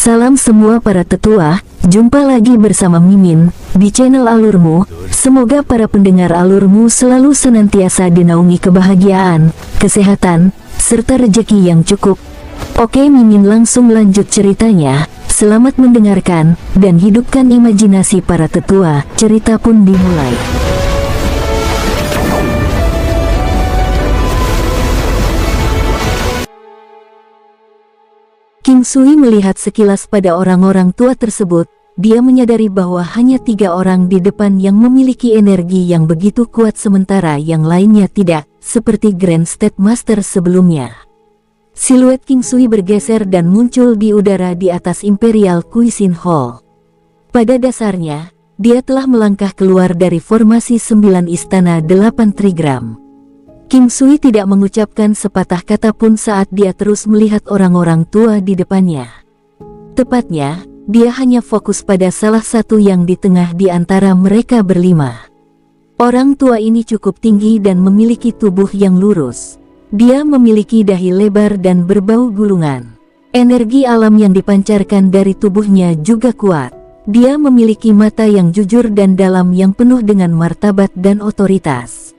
Salam semua para tetua, jumpa lagi bersama Mimin di channel Alurmu. Semoga para pendengar Alurmu selalu senantiasa dinaungi kebahagiaan, kesehatan, serta rezeki yang cukup. Oke, Mimin langsung lanjut ceritanya. Selamat mendengarkan dan hidupkan imajinasi para tetua. Cerita pun dimulai. King Sui melihat sekilas pada orang-orang tua tersebut. Dia menyadari bahwa hanya 3 orang di depan yang memiliki energi yang begitu kuat sementara yang lainnya tidak, seperti Grand State Master sebelumnya. Siluet King Sui bergeser dan muncul di udara di atas Imperial Cuisine Hall. Pada dasarnya, dia telah melangkah keluar dari formasi 9 istana 8 trigram. King Sui tidak mengucapkan sepatah kata pun saat dia terus melihat orang-orang tua di depannya. Tepatnya, dia hanya fokus pada salah satu yang di tengah di antara mereka berlima. Orang tua ini cukup tinggi dan memiliki tubuh yang lurus. Dia memiliki dahi lebar dan berbau gulungan. Energi alam yang dipancarkan dari tubuhnya juga kuat. Dia memiliki mata yang jujur dan dalam yang penuh dengan martabat dan otoritas.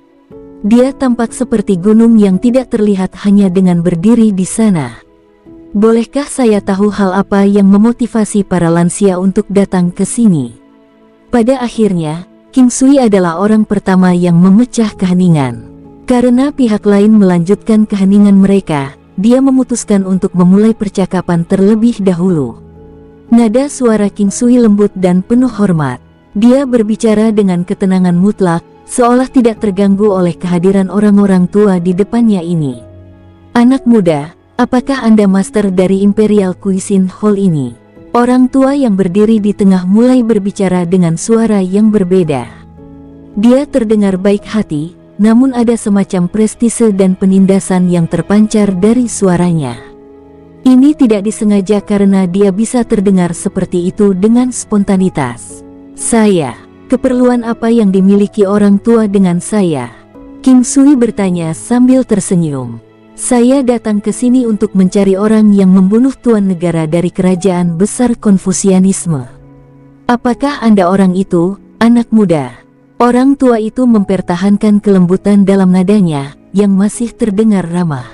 Dia tampak seperti gunung yang tidak terlihat hanya dengan berdiri di sana. Bolehkah saya tahu hal apa yang memotivasi para lansia untuk datang ke sini? Pada akhirnya, King Sui adalah orang pertama yang memecah keheningan. Karena pihak lain melanjutkan keheningan mereka, dia memutuskan untuk memulai percakapan terlebih dahulu. Nada suara King Sui lembut dan penuh hormat. Dia berbicara dengan ketenangan mutlak, seolah tidak terganggu oleh kehadiran orang-orang tua di depannya ini. Anak muda, apakah Anda master dari Imperial Cuisine Hall ini? Orang tua yang berdiri di tengah mulai berbicara dengan suara yang berbeda. Dia terdengar baik hati, namun ada semacam prestise dan penindasan yang terpancar dari suaranya. Ini tidak disengaja karena dia bisa terdengar seperti itu dengan spontanitas. Keperluan apa yang dimiliki orang tua dengan saya? King Sui bertanya sambil tersenyum. Saya datang ke sini untuk mencari orang yang membunuh tuan negara dari kerajaan besar Konfusianisme. Apakah Anda orang itu, anak muda? Orang tua itu mempertahankan kelembutan dalam nadanya, yang masih terdengar ramah.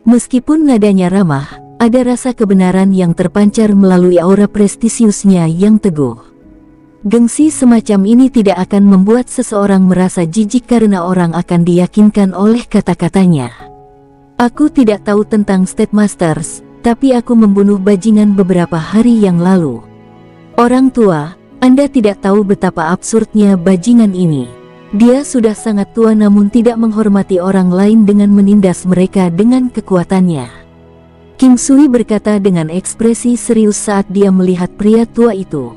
Meskipun nadanya ramah, ada rasa kebenaran yang terpancar melalui aura prestisiusnya yang teguh. Gengsi semacam ini tidak akan membuat seseorang merasa jijik karena orang akan diyakinkan oleh kata-katanya. Aku tidak tahu tentang State Masters, tapi aku membunuh bajingan beberapa hari yang lalu. Orang tua, Anda tidak tahu betapa absurdnya bajingan ini. Dia sudah sangat tua namun tidak menghormati orang lain dengan menindas mereka dengan kekuatannya. King Sui berkata dengan ekspresi serius saat dia melihat pria tua itu.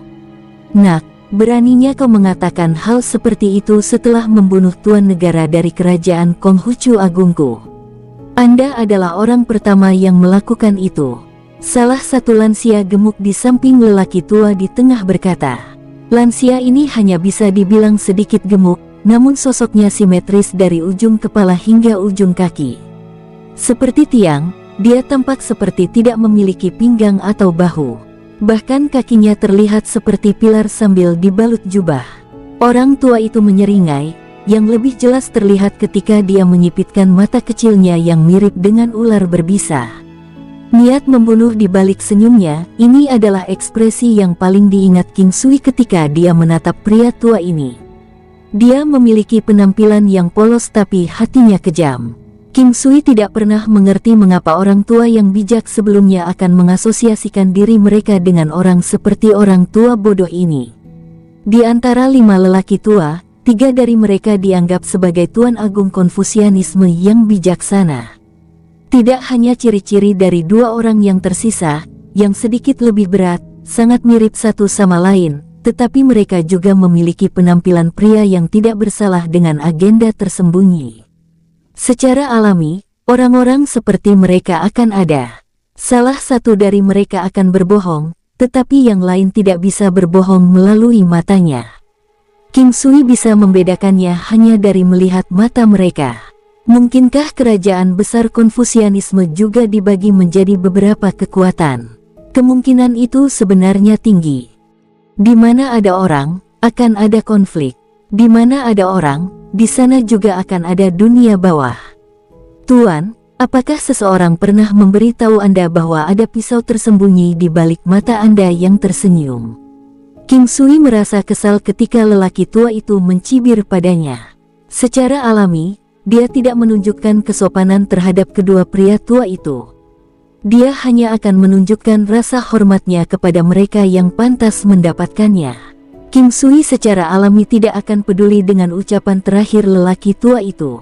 Nak, beraninya kau mengatakan hal seperti itu setelah membunuh tuan negara dari kerajaan Konghucu Agungku. Anda adalah orang pertama yang melakukan itu. Salah satu lansia gemuk di samping lelaki tua di tengah berkata. Lansia ini hanya bisa dibilang sedikit gemuk, namun sosoknya simetris dari ujung kepala hingga ujung kaki. Seperti tiang, dia tampak seperti tidak memiliki pinggang atau bahu. Bahkan kakinya terlihat seperti pilar sambil dibalut jubah. Orang tua itu menyeringai, yang lebih jelas terlihat ketika dia menyipitkan mata kecilnya yang mirip dengan ular berbisa. Niat membunuh di balik senyumnya, ini adalah ekspresi yang paling diingat King Sui ketika dia menatap pria tua ini. Dia memiliki penampilan yang polos tapi hatinya kejam. King Sui tidak pernah mengerti mengapa orang tua yang bijak sebelumnya akan mengasosiasikan diri mereka dengan orang seperti orang tua bodoh ini. Di antara 5 lelaki tua, 3 dari mereka dianggap sebagai Tuan Agung Konfusianisme yang bijaksana. Tidak hanya ciri-ciri dari 2 orang yang tersisa, yang sedikit lebih berat, sangat mirip satu sama lain, tetapi mereka juga memiliki penampilan pria yang tidak bersalah dengan agenda tersembunyi. Secara alami, orang-orang seperti mereka akan ada. Salah satu dari mereka akan berbohong, tetapi yang lain tidak bisa berbohong melalui matanya. King Sui bisa membedakannya hanya dari melihat mata mereka. Mungkinkah kerajaan besar Konfusianisme juga dibagi menjadi beberapa kekuatan? Kemungkinan itu sebenarnya tinggi. Di mana ada orang, akan ada konflik. Di mana ada orang, di sana juga akan ada dunia bawah. Tuan, apakah seseorang pernah memberitahu Anda bahwa ada pisau tersembunyi di balik mata Anda yang tersenyum? King Sui merasa kesal ketika lelaki tua itu mencibir padanya. Secara alami, dia tidak menunjukkan kesopanan terhadap kedua pria tua itu. Dia hanya akan menunjukkan rasa hormatnya kepada mereka yang pantas mendapatkannya. King Sui secara alami tidak akan peduli dengan ucapan terakhir lelaki tua itu.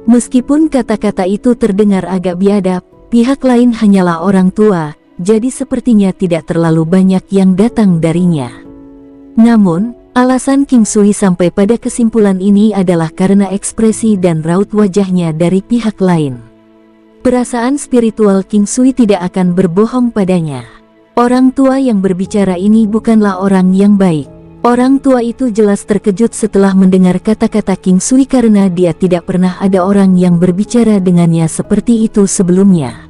Meskipun kata-kata itu terdengar agak biadab, pihak lain hanyalah orang tua, jadi sepertinya tidak terlalu banyak yang datang darinya. Namun, alasan King Sui sampai pada kesimpulan ini adalah karena ekspresi dan raut wajahnya dari pihak lain. Perasaan spiritual King Sui tidak akan berbohong padanya. Orang tua yang berbicara ini bukanlah orang yang baik. Orang tua itu jelas terkejut setelah mendengar kata-kata King Sui karena dia tidak pernah ada orang yang berbicara dengannya seperti itu sebelumnya.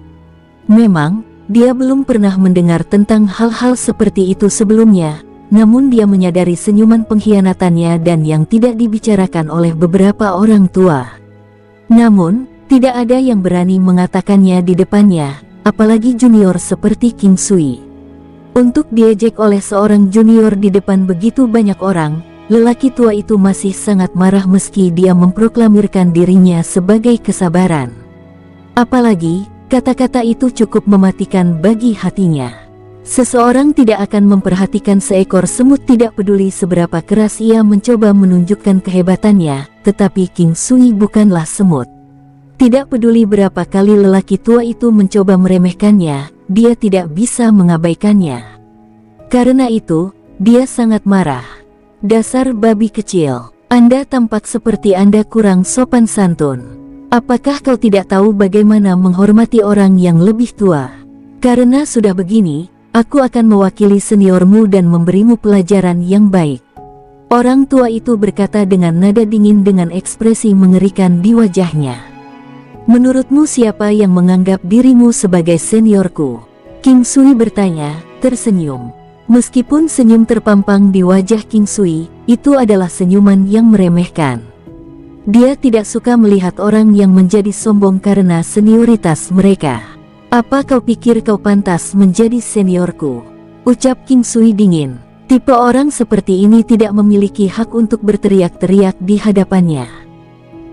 Memang, dia belum pernah mendengar tentang hal-hal seperti itu sebelumnya, namun dia menyadari senyuman pengkhianatannya dan yang tidak dibicarakan oleh beberapa orang tua. Namun, tidak ada yang berani mengatakannya di depannya, apalagi junior seperti King Sui. Untuk diejek oleh seorang junior di depan begitu banyak orang, lelaki tua itu masih sangat marah meski dia memproklamirkan dirinya sebagai kesabaran. Apalagi, kata-kata itu cukup mematikan bagi hatinya. Seseorang tidak akan memperhatikan seekor semut tidak peduli seberapa keras ia mencoba menunjukkan kehebatannya, tetapi King Sui bukanlah semut. Tidak peduli berapa kali lelaki tua itu mencoba meremehkannya, dia tidak bisa mengabaikannya. Karena itu, dia sangat marah. Dasar babi kecil, Anda tampak seperti Anda kurang sopan santun. Apakah kau tidak tahu bagaimana menghormati orang yang lebih tua? Karena sudah begini, aku akan mewakili seniormu dan memberimu pelajaran yang baik. Orang tua itu berkata dengan nada dingin dengan ekspresi mengerikan di wajahnya. Menurutmu siapa yang menganggap dirimu sebagai seniorku? King Sui bertanya, tersenyum. Meskipun senyum terpampang di wajah King Sui, itu adalah senyuman yang meremehkan. Dia tidak suka melihat orang yang menjadi sombong karena senioritas mereka. Apa kau pikir kau pantas menjadi seniorku? Ucap King Sui dingin. Tipe orang seperti ini tidak memiliki hak untuk berteriak-teriak di hadapannya.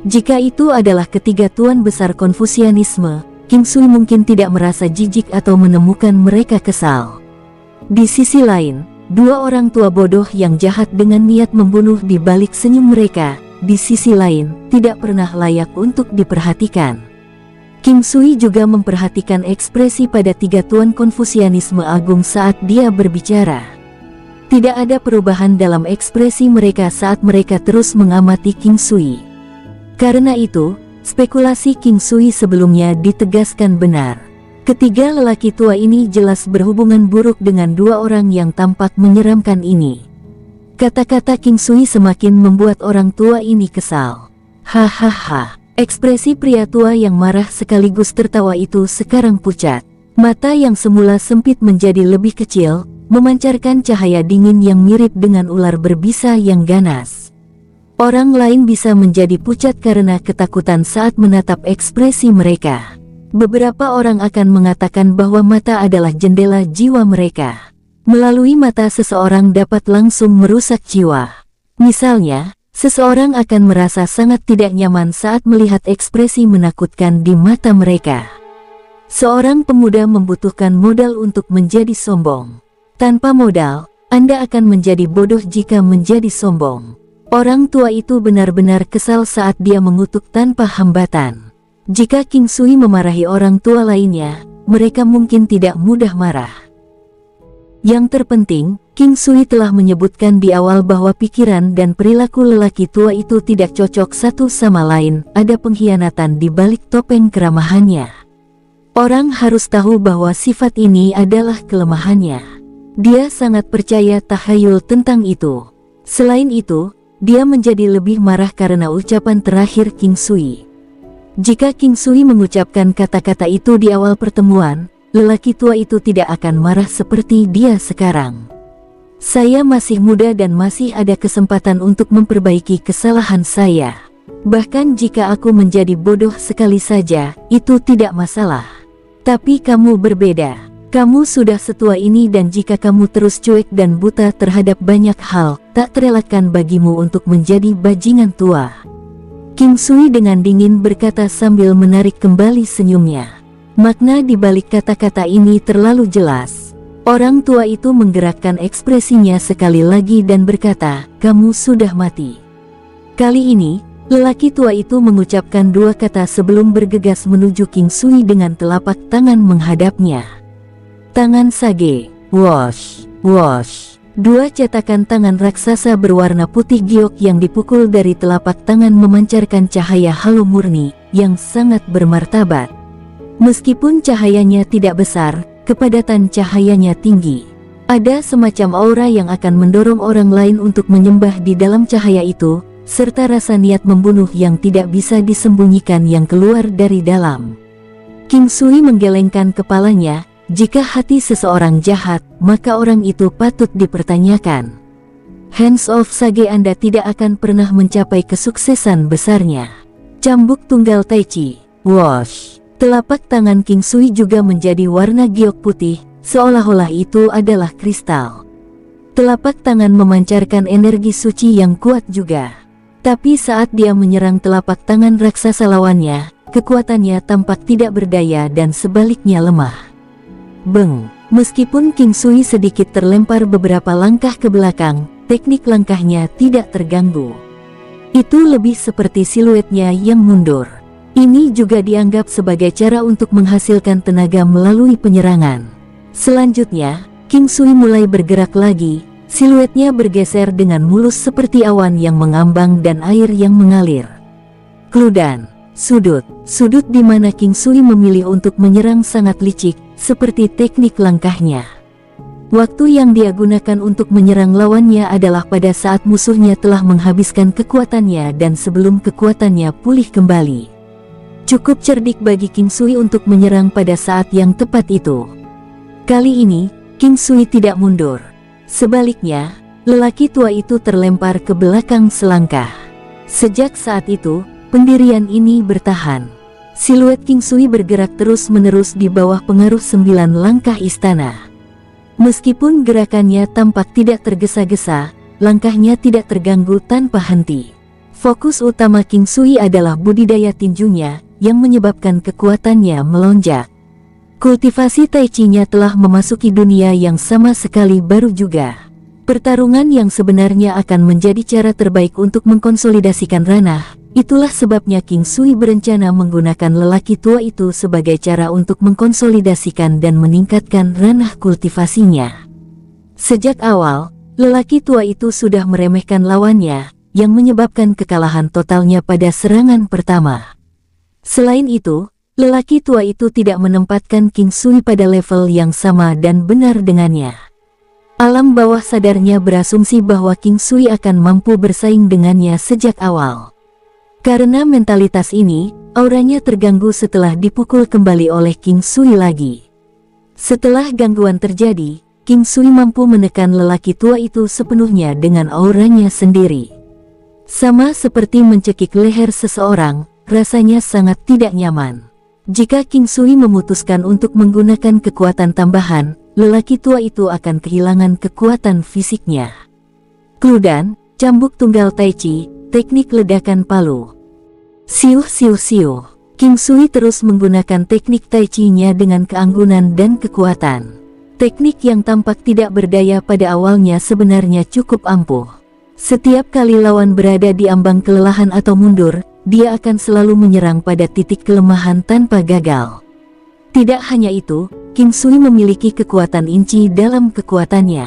Jika itu adalah ketiga tuan besar Konfusianisme, King Sui mungkin tidak merasa jijik atau menemukan mereka kesal. Di sisi lain, dua orang tua bodoh yang jahat dengan niat membunuh di balik senyum mereka, di sisi lain, tidak pernah layak untuk diperhatikan. King Sui juga memperhatikan ekspresi pada tiga tuan Konfusianisme agung saat dia berbicara. Tidak ada perubahan dalam ekspresi mereka saat mereka terus mengamati King Sui. Karena itu, spekulasi King Sui sebelumnya ditegaskan benar. Ketiga lelaki tua ini jelas berhubungan buruk dengan dua orang yang tampak menyeramkan ini. Kata-kata King Sui semakin membuat orang tua ini kesal. Hahaha, ekspresi pria tua yang marah sekaligus tertawa itu sekarang pucat. Mata yang semula sempit menjadi lebih kecil, memancarkan cahaya dingin yang mirip dengan ular berbisa yang ganas. Orang lain bisa menjadi pucat karena ketakutan saat menatap ekspresi mereka. Beberapa orang akan mengatakan bahwa mata adalah jendela jiwa mereka. Melalui mata seseorang dapat langsung merusak jiwa. Misalnya, seseorang akan merasa sangat tidak nyaman saat melihat ekspresi menakutkan di mata mereka. Seorang pemuda membutuhkan modal untuk menjadi sombong. Tanpa modal, Anda akan menjadi bodoh jika menjadi sombong. Orang tua itu benar-benar kesal saat dia mengutuk tanpa hambatan. Jika King Sui memarahi orang tua lainnya, mereka mungkin tidak mudah marah. Yang terpenting, King Sui telah menyebutkan di awal bahwa pikiran dan perilaku lelaki tua itu tidak cocok satu sama lain, ada pengkhianatan di balik topeng keramahannya. Orang harus tahu bahwa sifat ini adalah kelemahannya. Dia sangat percaya tahayul tentang itu. Selain itu, dia menjadi lebih marah karena ucapan terakhir King Sui. Jika King Sui mengucapkan kata-kata itu di awal pertemuan, lelaki tua itu tidak akan marah seperti dia sekarang. Saya masih muda dan masih ada kesempatan untuk memperbaiki kesalahan saya. Bahkan jika aku menjadi bodoh sekali saja, itu tidak masalah. Tapi kamu berbeda. Kamu sudah setua ini dan jika kamu terus cuek dan buta terhadap banyak hal, tak terelakkan bagimu untuk menjadi bajingan tua. King Sui dengan dingin berkata sambil menarik kembali senyumnya. Makna di balik kata-kata ini terlalu jelas. Orang tua itu menggerakkan ekspresinya sekali lagi dan berkata, kamu sudah mati. Kali ini, lelaki tua itu mengucapkan dua kata sebelum bergegas menuju King Sui dengan telapak tangan menghadapnya. Tangan Sage, wosh, wosh. Dua cetakan tangan raksasa berwarna putih giok yang dipukul dari telapak tangan memancarkan cahaya halu murni, yang sangat bermartabat. Meskipun cahayanya tidak besar, kepadatan cahayanya tinggi. Ada semacam aura yang akan mendorong orang lain untuk menyembah di dalam cahaya itu, serta rasa niat membunuh yang tidak bisa disembunyikan yang keluar dari dalam. King Sui menggelengkan kepalanya. Jika hati seseorang jahat, maka orang itu patut dipertanyakan. Hands of Sage Anda tidak akan pernah mencapai kesuksesan besarnya. Cambuk tunggal Tai Chi, wosh. Telapak tangan King Sui juga menjadi warna giok putih, seolah-olah itu adalah kristal. Telapak tangan memancarkan energi suci yang kuat juga. Tapi saat dia menyerang telapak tangan raksasa lawannya, kekuatannya tampak tidak berdaya dan sebaliknya lemah. Beng, meskipun King Sui sedikit terlempar beberapa langkah ke belakang, teknik langkahnya tidak terganggu. Itu lebih seperti siluetnya yang mundur. Ini juga dianggap sebagai cara untuk menghasilkan tenaga melalui penyerangan. Selanjutnya, King Sui mulai bergerak lagi, siluetnya bergeser dengan mulus seperti awan yang mengambang dan air yang mengalir. Kludan, sudut di mana King Sui memilih untuk menyerang sangat licik, seperti teknik langkahnya. Waktu yang dia gunakan untuk menyerang lawannya adalah pada saat musuhnya telah menghabiskan kekuatannya dan sebelum kekuatannya pulih kembali. Cukup cerdik bagi King Sui untuk menyerang pada saat yang tepat itu. Kali ini, King Sui tidak mundur. Sebaliknya, lelaki tua itu terlempar ke belakang selangkah. Sejak saat itu, pendirian ini bertahan. Siluet King Sui bergerak terus-menerus di bawah pengaruh 9 langkah istana. Meskipun gerakannya tampak tidak tergesa-gesa, langkahnya tidak terganggu tanpa henti. Fokus utama King Sui adalah budidaya tinjunya, yang menyebabkan kekuatannya melonjak. Kultivasi Tai Chi-nya telah memasuki dunia yang sama sekali baru juga. Pertarungan yang sebenarnya akan menjadi cara terbaik untuk mengkonsolidasikan ranah. Itulah sebabnya King Sui berencana menggunakan lelaki tua itu sebagai cara untuk mengkonsolidasikan dan meningkatkan ranah kultivasinya. Sejak awal, lelaki tua itu sudah meremehkan lawannya, yang menyebabkan kekalahan totalnya pada serangan pertama. Selain itu, lelaki tua itu tidak menempatkan King Sui pada level yang sama dan benar dengannya. Alam bawah sadarnya berasumsi bahwa King Sui akan mampu bersaing dengannya sejak awal. Karena mentalitas ini, auranya terganggu setelah dipukul kembali oleh King Sui lagi. Setelah gangguan terjadi, King Sui mampu menekan lelaki tua itu sepenuhnya dengan auranya sendiri. Sama seperti mencekik leher seseorang, rasanya sangat tidak nyaman. Jika King Sui memutuskan untuk menggunakan kekuatan tambahan, lelaki tua itu akan kehilangan kekuatan fisiknya. Kludan, cambuk tunggal Tai Chi, teknik ledakan palu. Siuh siuh siuh. King Sui terus menggunakan teknik Tai Chi-nya dengan keanggunan dan kekuatan. Teknik yang tampak tidak berdaya pada awalnya sebenarnya cukup ampuh. Setiap kali lawan berada di ambang kelelahan atau mundur, dia akan selalu menyerang pada titik kelemahan tanpa gagal. Tidak hanya itu, King Sui memiliki kekuatan inci dalam kekuatannya.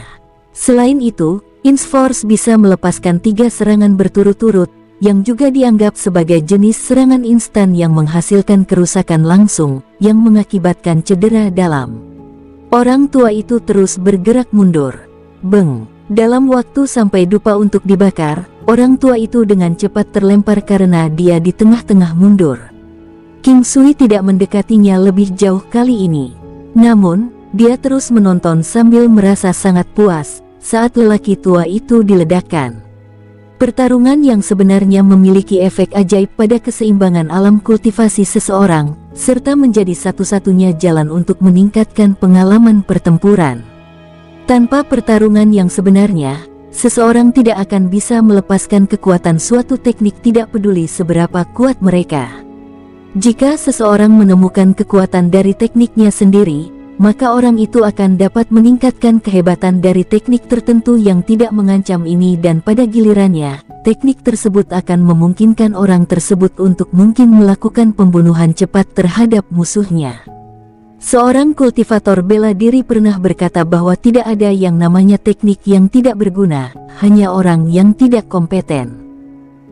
Selain itu, Inch-Force bisa melepaskan 3 serangan berturut-turut, yang juga dianggap sebagai jenis serangan instan yang menghasilkan kerusakan langsung, yang mengakibatkan cedera dalam. Orang tua itu terus bergerak mundur. Beng! Dalam waktu sampai dupa untuk dibakar, orang tua itu dengan cepat terlempar karena dia di tengah-tengah mundur. King Sui tidak mendekatinya lebih jauh kali ini. Namun, dia terus menonton sambil merasa sangat puas saat lelaki tua itu diledakkan. Pertarungan yang sebenarnya memiliki efek ajaib pada keseimbangan alam kultivasi seseorang, serta menjadi satu-satunya jalan untuk meningkatkan pengalaman pertempuran. Tanpa pertarungan yang sebenarnya, seseorang tidak akan bisa melepaskan kekuatan suatu teknik, tidak peduli seberapa kuat mereka. Jika seseorang menemukan kekuatan dari tekniknya sendiri, maka orang itu akan dapat meningkatkan kehebatan dari teknik tertentu yang tidak mengancam ini, dan pada gilirannya, teknik tersebut akan memungkinkan orang tersebut untuk mungkin melakukan pembunuhan cepat terhadap musuhnya. Seorang kultivator bela diri pernah berkata bahwa tidak ada yang namanya teknik yang tidak berguna, hanya orang yang tidak kompeten.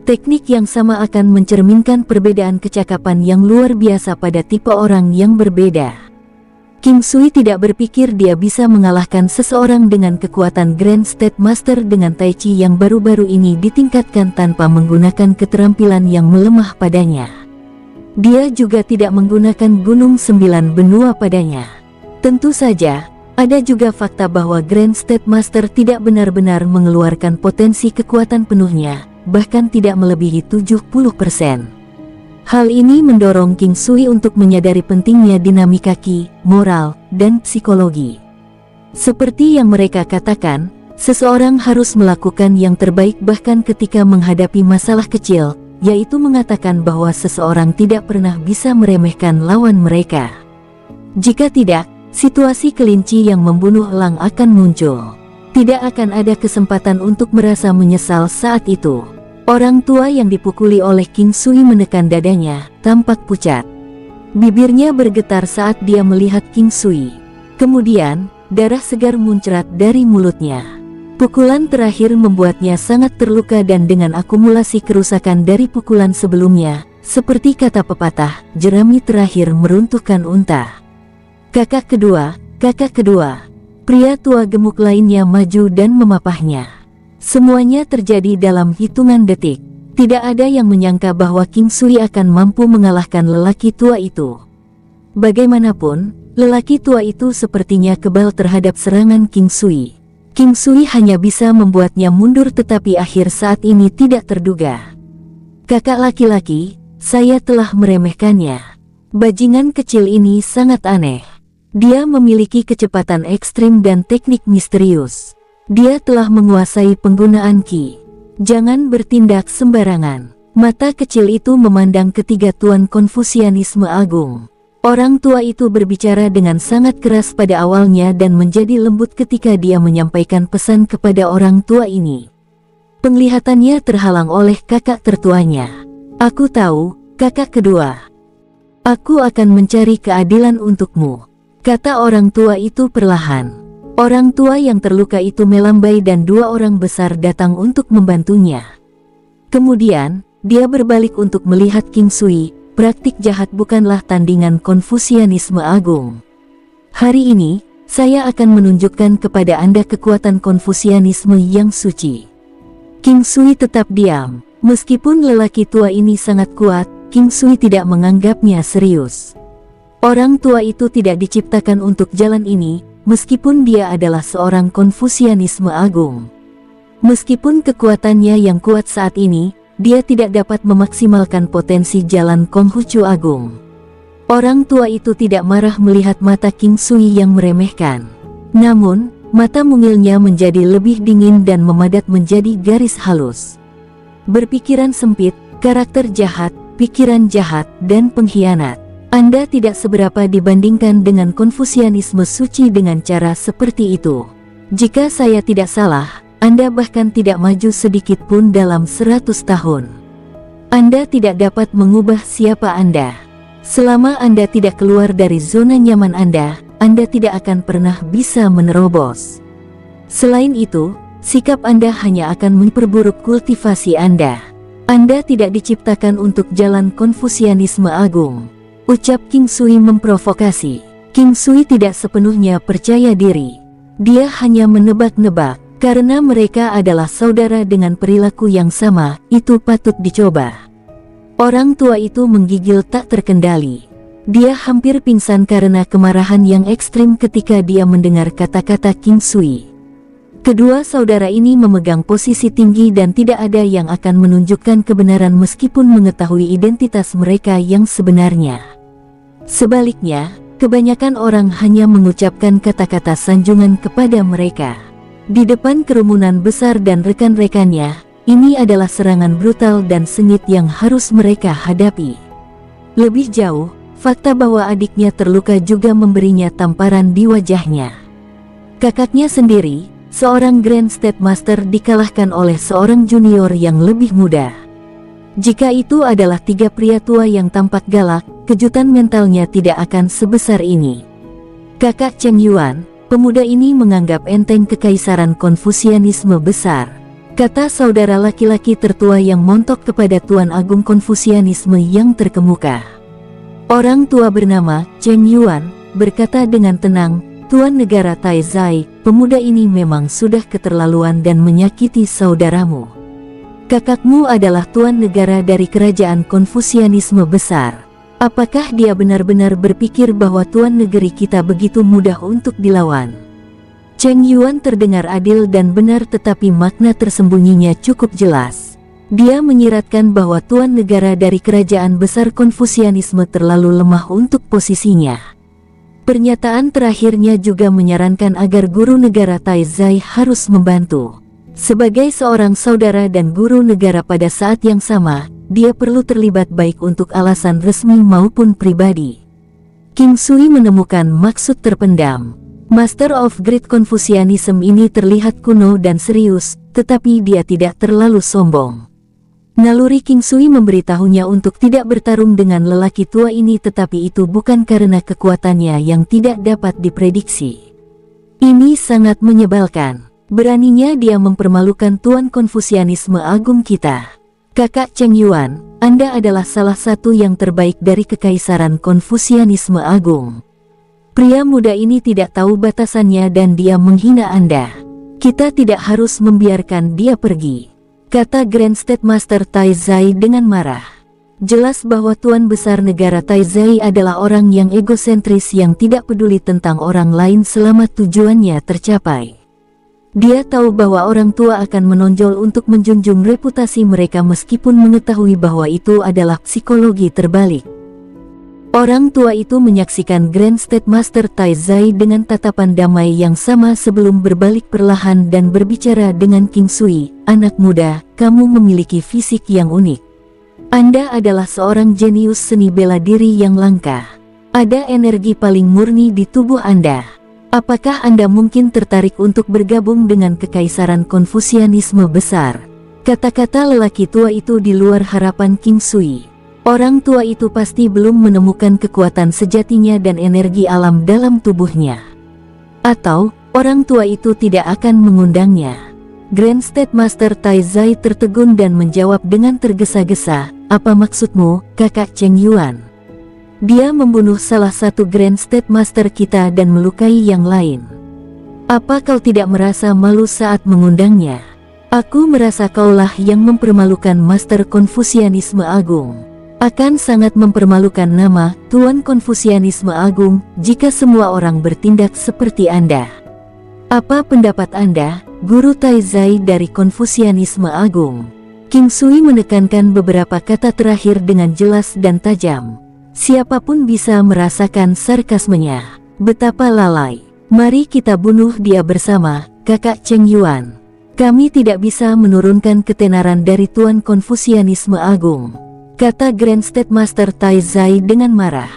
Teknik yang sama akan mencerminkan perbedaan kecakapan yang luar biasa pada tipe orang yang berbeda. King Sui tidak berpikir dia bisa mengalahkan seseorang dengan kekuatan Grand State Master dengan Tai Chi yang baru-baru ini ditingkatkan tanpa menggunakan keterampilan yang melemah padanya. Dia juga tidak menggunakan Gunung 9 Benua padanya. Tentu saja, ada juga fakta bahwa Grand State Master tidak benar-benar mengeluarkan potensi kekuatan penuhnya, bahkan tidak melebihi 70%. Hal ini mendorong King Sui untuk menyadari pentingnya dinamika ki, moral, dan psikologi. Seperti yang mereka katakan, seseorang harus melakukan yang terbaik bahkan ketika menghadapi masalah kecil, yaitu mengatakan bahwa seseorang tidak pernah bisa meremehkan lawan mereka. Jika tidak, situasi kelinci yang membunuh elang akan muncul. Tidak akan ada kesempatan untuk merasa menyesal saat itu. Orang tua yang dipukuli oleh King Sui menekan dadanya, tampak pucat. Bibirnya bergetar saat dia melihat King Sui. Kemudian, darah segar muncrat dari mulutnya. Pukulan terakhir membuatnya sangat terluka, dan dengan akumulasi kerusakan dari pukulan sebelumnya, seperti kata pepatah, jerami terakhir meruntuhkan unta. Kakak kedua, pria tua gemuk lainnya maju dan memapahnya. Semuanya terjadi dalam hitungan detik. Tidak ada yang menyangka bahwa King Sui akan mampu mengalahkan lelaki tua itu. Bagaimanapun, lelaki tua itu sepertinya kebal terhadap serangan King Sui. King Sui hanya bisa membuatnya mundur, tetapi akhir saat ini tidak terduga. Kakak laki-laki, saya telah meremehkannya. Bajingan kecil ini sangat aneh. Dia memiliki kecepatan ekstrim dan teknik misterius. Dia telah menguasai penggunaan ki. Jangan bertindak sembarangan. Mata kecil itu memandang ketiga tuan Konfusianisme Agung. Orang tua itu berbicara dengan sangat keras pada awalnya dan menjadi lembut ketika dia menyampaikan pesan kepada orang tua ini. Penglihatannya terhalang oleh kakak tertuanya. Aku tahu, kakak kedua. Aku akan mencari keadilan untukmu, kata orang tua itu perlahan. Orang tua yang terluka itu melambai dan dua orang besar datang untuk membantunya. Kemudian, dia berbalik untuk melihat King Sui. Praktik jahat bukanlah tandingan Konfusianisme Agung. Hari ini, saya akan menunjukkan kepada Anda kekuatan Konfusianisme yang suci. King Sui tetap diam. Meskipun lelaki tua ini sangat kuat, King Sui tidak menganggapnya serius. Orang tua itu tidak diciptakan untuk jalan ini, meskipun dia adalah seorang Konfusianisme Agung. Meskipun kekuatannya yang kuat saat ini, dia tidak dapat memaksimalkan potensi jalan Konghucu Agung. Orang tua itu tidak marah melihat mata King Sui yang meremehkan. Namun, mata mungilnya menjadi lebih dingin dan memadat menjadi garis halus. Berpikiran sempit, karakter jahat, pikiran jahat, dan pengkhianat. Anda tidak seberapa dibandingkan dengan Konfusianisme suci dengan cara seperti itu. Jika saya tidak salah, Anda bahkan tidak maju sedikit pun dalam 100 tahun. Anda tidak dapat mengubah siapa Anda. Selama Anda tidak keluar dari zona nyaman Anda tidak akan pernah bisa menerobos. Selain itu, sikap Anda hanya akan memperburuk kultivasi Anda. Anda tidak diciptakan untuk jalan Konfusianisme Agung, ucap King Sui memprovokasi. King Sui tidak sepenuhnya percaya diri. Dia hanya menebak-nebak. Karena mereka adalah saudara dengan perilaku yang sama, itu patut dicoba. Orang tua itu menggigil tak terkendali. Dia hampir pingsan karena kemarahan yang ekstrim ketika dia mendengar kata-kata King Sui. Kedua saudara ini memegang posisi tinggi dan tidak ada yang akan menunjukkan kebenaran meskipun mengetahui identitas mereka yang sebenarnya. Sebaliknya, kebanyakan orang hanya mengucapkan kata-kata sanjungan kepada mereka. Di depan kerumunan besar dan rekan-rekannya, ini adalah serangan brutal dan sengit yang harus mereka hadapi. Lebih jauh, fakta bahwa adiknya terluka juga memberinya tamparan di wajahnya. Kakaknya sendiri, seorang Grand State Master, dikalahkan oleh seorang junior yang lebih muda. Jika itu adalah 3 pria tua yang tampak galak, kejutan mentalnya tidak akan sebesar ini. Kakak Cheng Yuan, pemuda ini menganggap enteng kekaisaran Konfusianisme besar, kata saudara laki-laki tertua yang montok kepada Tuan Agung Konfusianisme yang terkemuka. Orang tua bernama Cheng Yuan berkata dengan tenang, "Tuan Negara Taizai, pemuda ini memang sudah keterlaluan dan menyakiti saudaramu. Kakakmu adalah Tuan Negara dari kerajaan Konfusianisme besar. Apakah dia benar-benar berpikir bahwa Tuan Negeri kita begitu mudah untuk dilawan?" Cheng Yuan terdengar adil dan benar, tetapi makna tersembunyinya cukup jelas. Dia menyiratkan bahwa Tuan Negara dari kerajaan besar Konfusianisme terlalu lemah untuk posisinya. Pernyataan terakhirnya juga menyarankan agar guru negara Taizai harus membantu. Sebagai seorang saudara dan guru negara pada saat yang sama, dia perlu terlibat baik untuk alasan resmi maupun pribadi. King Sui menemukan maksud terpendam. Master of Great Confucianism ini terlihat kuno dan serius, tetapi dia tidak terlalu sombong. Naluri King Sui memberitahunya untuk tidak bertarung dengan lelaki tua ini, tetapi itu bukan karena kekuatannya yang tidak dapat diprediksi. Ini sangat menyebalkan. Beraninya dia mempermalukan Tuan Konfusianisme Agung kita. Kakak Cheng Yuan, Anda adalah salah satu yang terbaik dari kekaisaran Konfusianisme Agung. Pria muda ini tidak tahu batasannya dan dia menghina Anda. Kita tidak harus membiarkan dia pergi, kata Grand State Master Taizai dengan marah. Jelas bahwa Tuan Besar Negara Taizai adalah orang yang egosentris yang tidak peduli tentang orang lain selama tujuannya tercapai. Dia tahu bahwa orang tua akan menonjol untuk menjunjung reputasi mereka meskipun mengetahui bahwa itu adalah psikologi terbalik. Orang tua itu menyaksikan Grand State Master Taizai dengan tatapan damai yang sama sebelum berbalik perlahan dan berbicara dengan King Sui. "Anak muda, kamu memiliki fisik yang unik. Anda adalah seorang jenius seni bela diri yang langka. Ada energi paling murni di tubuh Anda. Apakah Anda mungkin tertarik untuk bergabung dengan kekaisaran Konfusianisme besar?" Kata-kata lelaki tua itu di luar harapan King Sui. Orang tua itu pasti belum menemukan kekuatan sejatinya dan energi alam dalam tubuhnya. Atau, orang tua itu tidak akan mengundangnya. Grand State Master Taizai tertegun dan menjawab dengan tergesa-gesa, "Apa maksudmu, Kakak Cheng Yuan? Dia membunuh salah satu Grand State Master kita dan melukai yang lain. Apa kau tidak merasa malu saat mengundangnya? Aku merasa kaulah yang mempermalukan Master Konfusianisme Agung. Akan sangat mempermalukan nama Tuan Konfusianisme Agung jika semua orang bertindak seperti Anda. Apa pendapat Anda, Guru Taizai dari Konfusianisme Agung?" King Sui menekankan beberapa kata terakhir dengan jelas dan tajam. Siapapun bisa merasakan sarkasmenya. "Betapa lalai. Mari kita bunuh dia bersama, Kakak Cheng Yuan. Kami tidak bisa menurunkan ketenaran dari Tuan Konfusianisme Agung," kata Grand State Master Taizai dengan marah.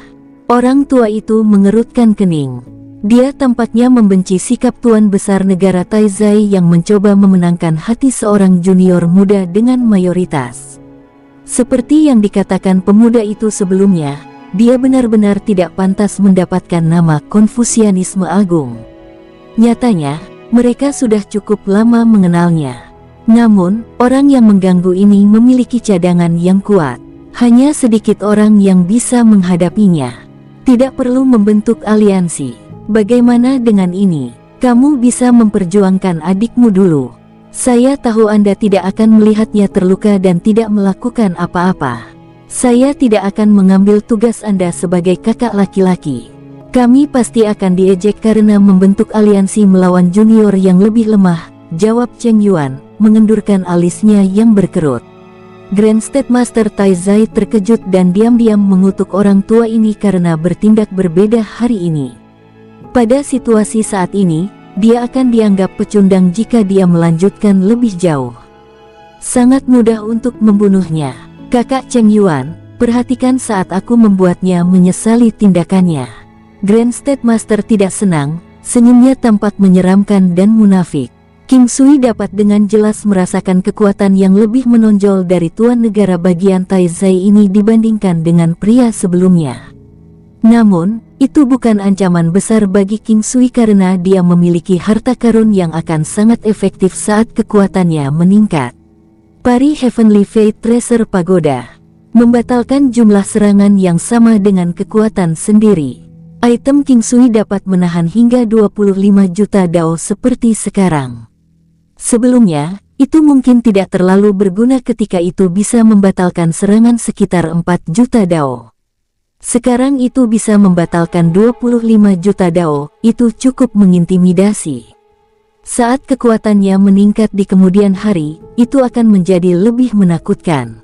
Orang tua itu mengerutkan kening. Dia tampaknya membenci sikap Tuan Besar Negara Taizai yang mencoba memenangkan hati seorang junior muda dengan mayoritas. Seperti yang dikatakan pemuda itu sebelumnya, dia benar-benar tidak pantas mendapatkan nama Konfusianisme Agung. Nyatanya, mereka sudah cukup lama mengenalnya. Namun, orang yang mengganggu ini memiliki cadangan yang kuat. Hanya sedikit orang yang bisa menghadapinya. Tidak perlu membentuk aliansi. Bagaimana dengan ini? Kamu bisa memperjuangkan adikmu dulu. Saya tahu Anda tidak akan melihatnya terluka dan tidak melakukan apa-apa. Saya tidak akan mengambil tugas Anda sebagai kakak laki-laki. Kami pasti akan diejek karena membentuk aliansi melawan junior yang lebih lemah, jawab Cheng Yuan, mengendurkan alisnya yang berkerut. Grand State Master Tai Zai terkejut dan diam-diam mengutuk orang tua ini karena bertindak berbeda hari ini. Pada situasi saat ini, dia akan dianggap pecundang jika dia melanjutkan lebih jauh. Sangat mudah untuk membunuhnya. Kakak Cheng Yuan, perhatikan saat aku membuatnya menyesali tindakannya. Grand State Master tidak senang, senyumnya tampak menyeramkan dan munafik. King Sui dapat dengan jelas merasakan kekuatan yang lebih menonjol dari tuan negara bagian Tai Zai ini dibandingkan dengan pria sebelumnya. Namun, itu bukan ancaman besar bagi King Sui karena dia memiliki harta karun yang akan sangat efektif saat kekuatannya meningkat. Pari Heavenly Fate Tracer Pagoda membatalkan jumlah serangan yang sama dengan kekuatan sendiri. Item King Sui dapat menahan hingga 25 juta dao seperti sekarang. Sebelumnya, itu mungkin tidak terlalu berguna ketika itu bisa membatalkan serangan sekitar 4 juta dao. Sekarang itu bisa membatalkan 25 juta dao, itu cukup mengintimidasi. Saat kekuatannya meningkat di kemudian hari, itu akan menjadi lebih menakutkan.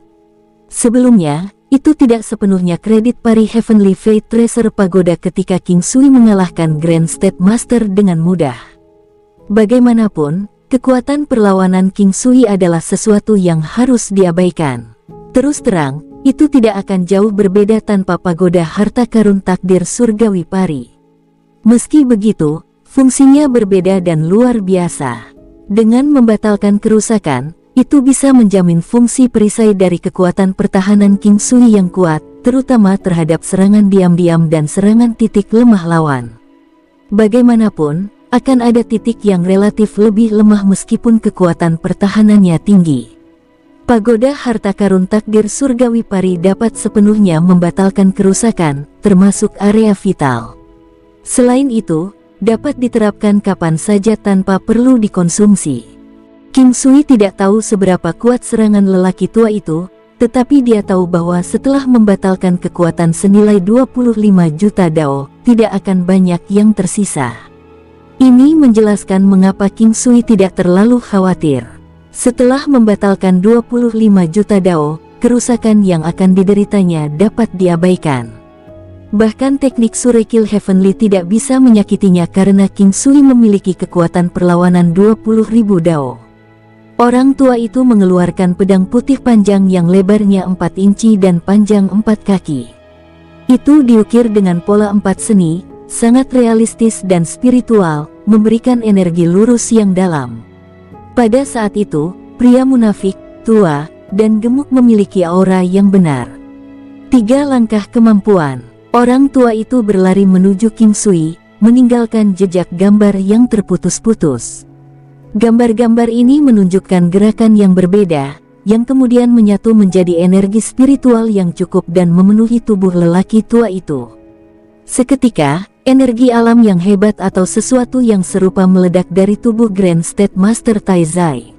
Sebelumnya, itu tidak sepenuhnya kredit Pari Heavenly Fate Tracer Pagoda ketika King Sui mengalahkan Grand State Master dengan mudah. Bagaimanapun, kekuatan perlawanan King Sui adalah sesuatu yang harus diabaikan. Terus terang, itu tidak akan jauh berbeda tanpa pagoda harta karun takdir surgawi Pari. Meski begitu, fungsinya berbeda dan luar biasa. Dengan membatalkan kerusakan, itu bisa menjamin fungsi perisai dari kekuatan pertahanan King Sui yang kuat, terutama terhadap serangan diam-diam dan serangan titik lemah lawan. Bagaimanapun, akan ada titik yang relatif lebih lemah meskipun kekuatan pertahanannya tinggi. Pagoda harta karun takdir surgawi Pari dapat sepenuhnya membatalkan kerusakan, termasuk area vital. Selain itu, dapat diterapkan kapan saja tanpa perlu dikonsumsi. King Sui tidak tahu seberapa kuat serangan lelaki tua itu, tetapi dia tahu bahwa setelah membatalkan kekuatan senilai 25 juta dao, tidak akan banyak yang tersisa. Ini menjelaskan mengapa King Sui tidak terlalu khawatir. Setelah membatalkan 25 juta dao, kerusakan yang akan dideritanya dapat diabaikan. Bahkan teknik Surekil Heavenly tidak bisa menyakitinya karena King Sui memiliki kekuatan perlawanan 20.000 dao. Orang tua itu mengeluarkan pedang putih panjang yang lebarnya 4 inci dan panjang 4 kaki. Itu diukir dengan pola 4 seni, sangat realistis dan spiritual, memberikan energi lurus yang dalam. Pada saat itu, pria munafik, tua, dan gemuk memiliki aura yang benar. 3 langkah kemampuan. Orang tua itu berlari menuju King Sui, meninggalkan jejak gambar yang terputus-putus. Gambar-gambar ini menunjukkan gerakan yang berbeda, yang kemudian menyatu menjadi energi spiritual yang cukup dan memenuhi tubuh lelaki tua itu. Seketika, energi alam yang hebat atau sesuatu yang serupa meledak dari tubuh Grand State Master Tai Zai.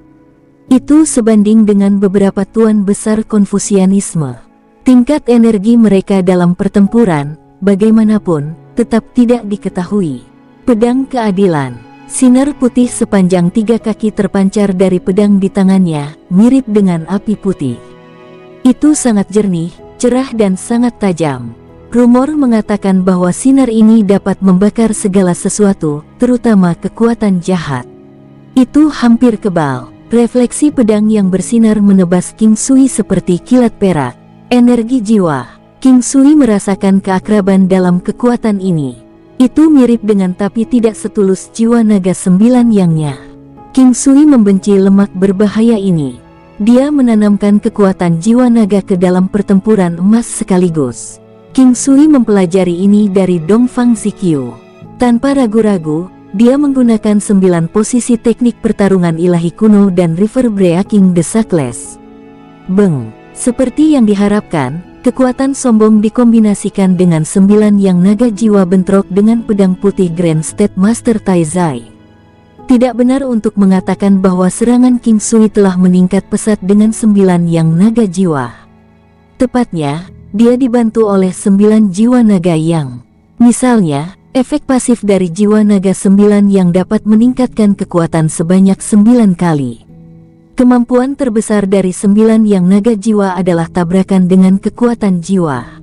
Itu sebanding dengan beberapa tuan besar Konfusianisme. Tingkat energi mereka dalam pertempuran, bagaimanapun, tetap tidak diketahui. Pedang keadilan. Sinar putih sepanjang 3 kaki terpancar dari pedang di tangannya, mirip dengan api putih. Itu sangat jernih, cerah dan sangat tajam. Rumor mengatakan bahwa sinar ini dapat membakar segala sesuatu, terutama kekuatan jahat. Itu hampir kebal. Refleksi pedang yang bersinar menebas King Sui seperti kilat perak. Energi jiwa. King Sui merasakan keakraban dalam kekuatan ini. Itu mirip dengan tapi tidak setulus jiwa naga 9 yangnya. King Sui membenci lemak berbahaya ini. Dia menanamkan kekuatan jiwa naga ke dalam pertempuran emas sekaligus. King Sui mempelajari ini dari Dongfang Zikyu. Tanpa ragu-ragu, dia menggunakan 9 posisi teknik pertarungan ilahi kuno dan River Breaking the Sackless. Beng. Seperti yang diharapkan, kekuatan sombong dikombinasikan dengan 9 yang naga jiwa bentrok dengan pedang putih Grand State Master Tai Zai. Tidak benar untuk mengatakan bahwa serangan King Sui telah meningkat pesat dengan 9 yang naga jiwa. Tepatnya, dia dibantu oleh 9 jiwa naga yang, misalnya, efek pasif dari jiwa naga 9 yang dapat meningkatkan kekuatan sebanyak 9 kali. Kemampuan terbesar dari 9 yang naga jiwa adalah tabrakan dengan kekuatan jiwa.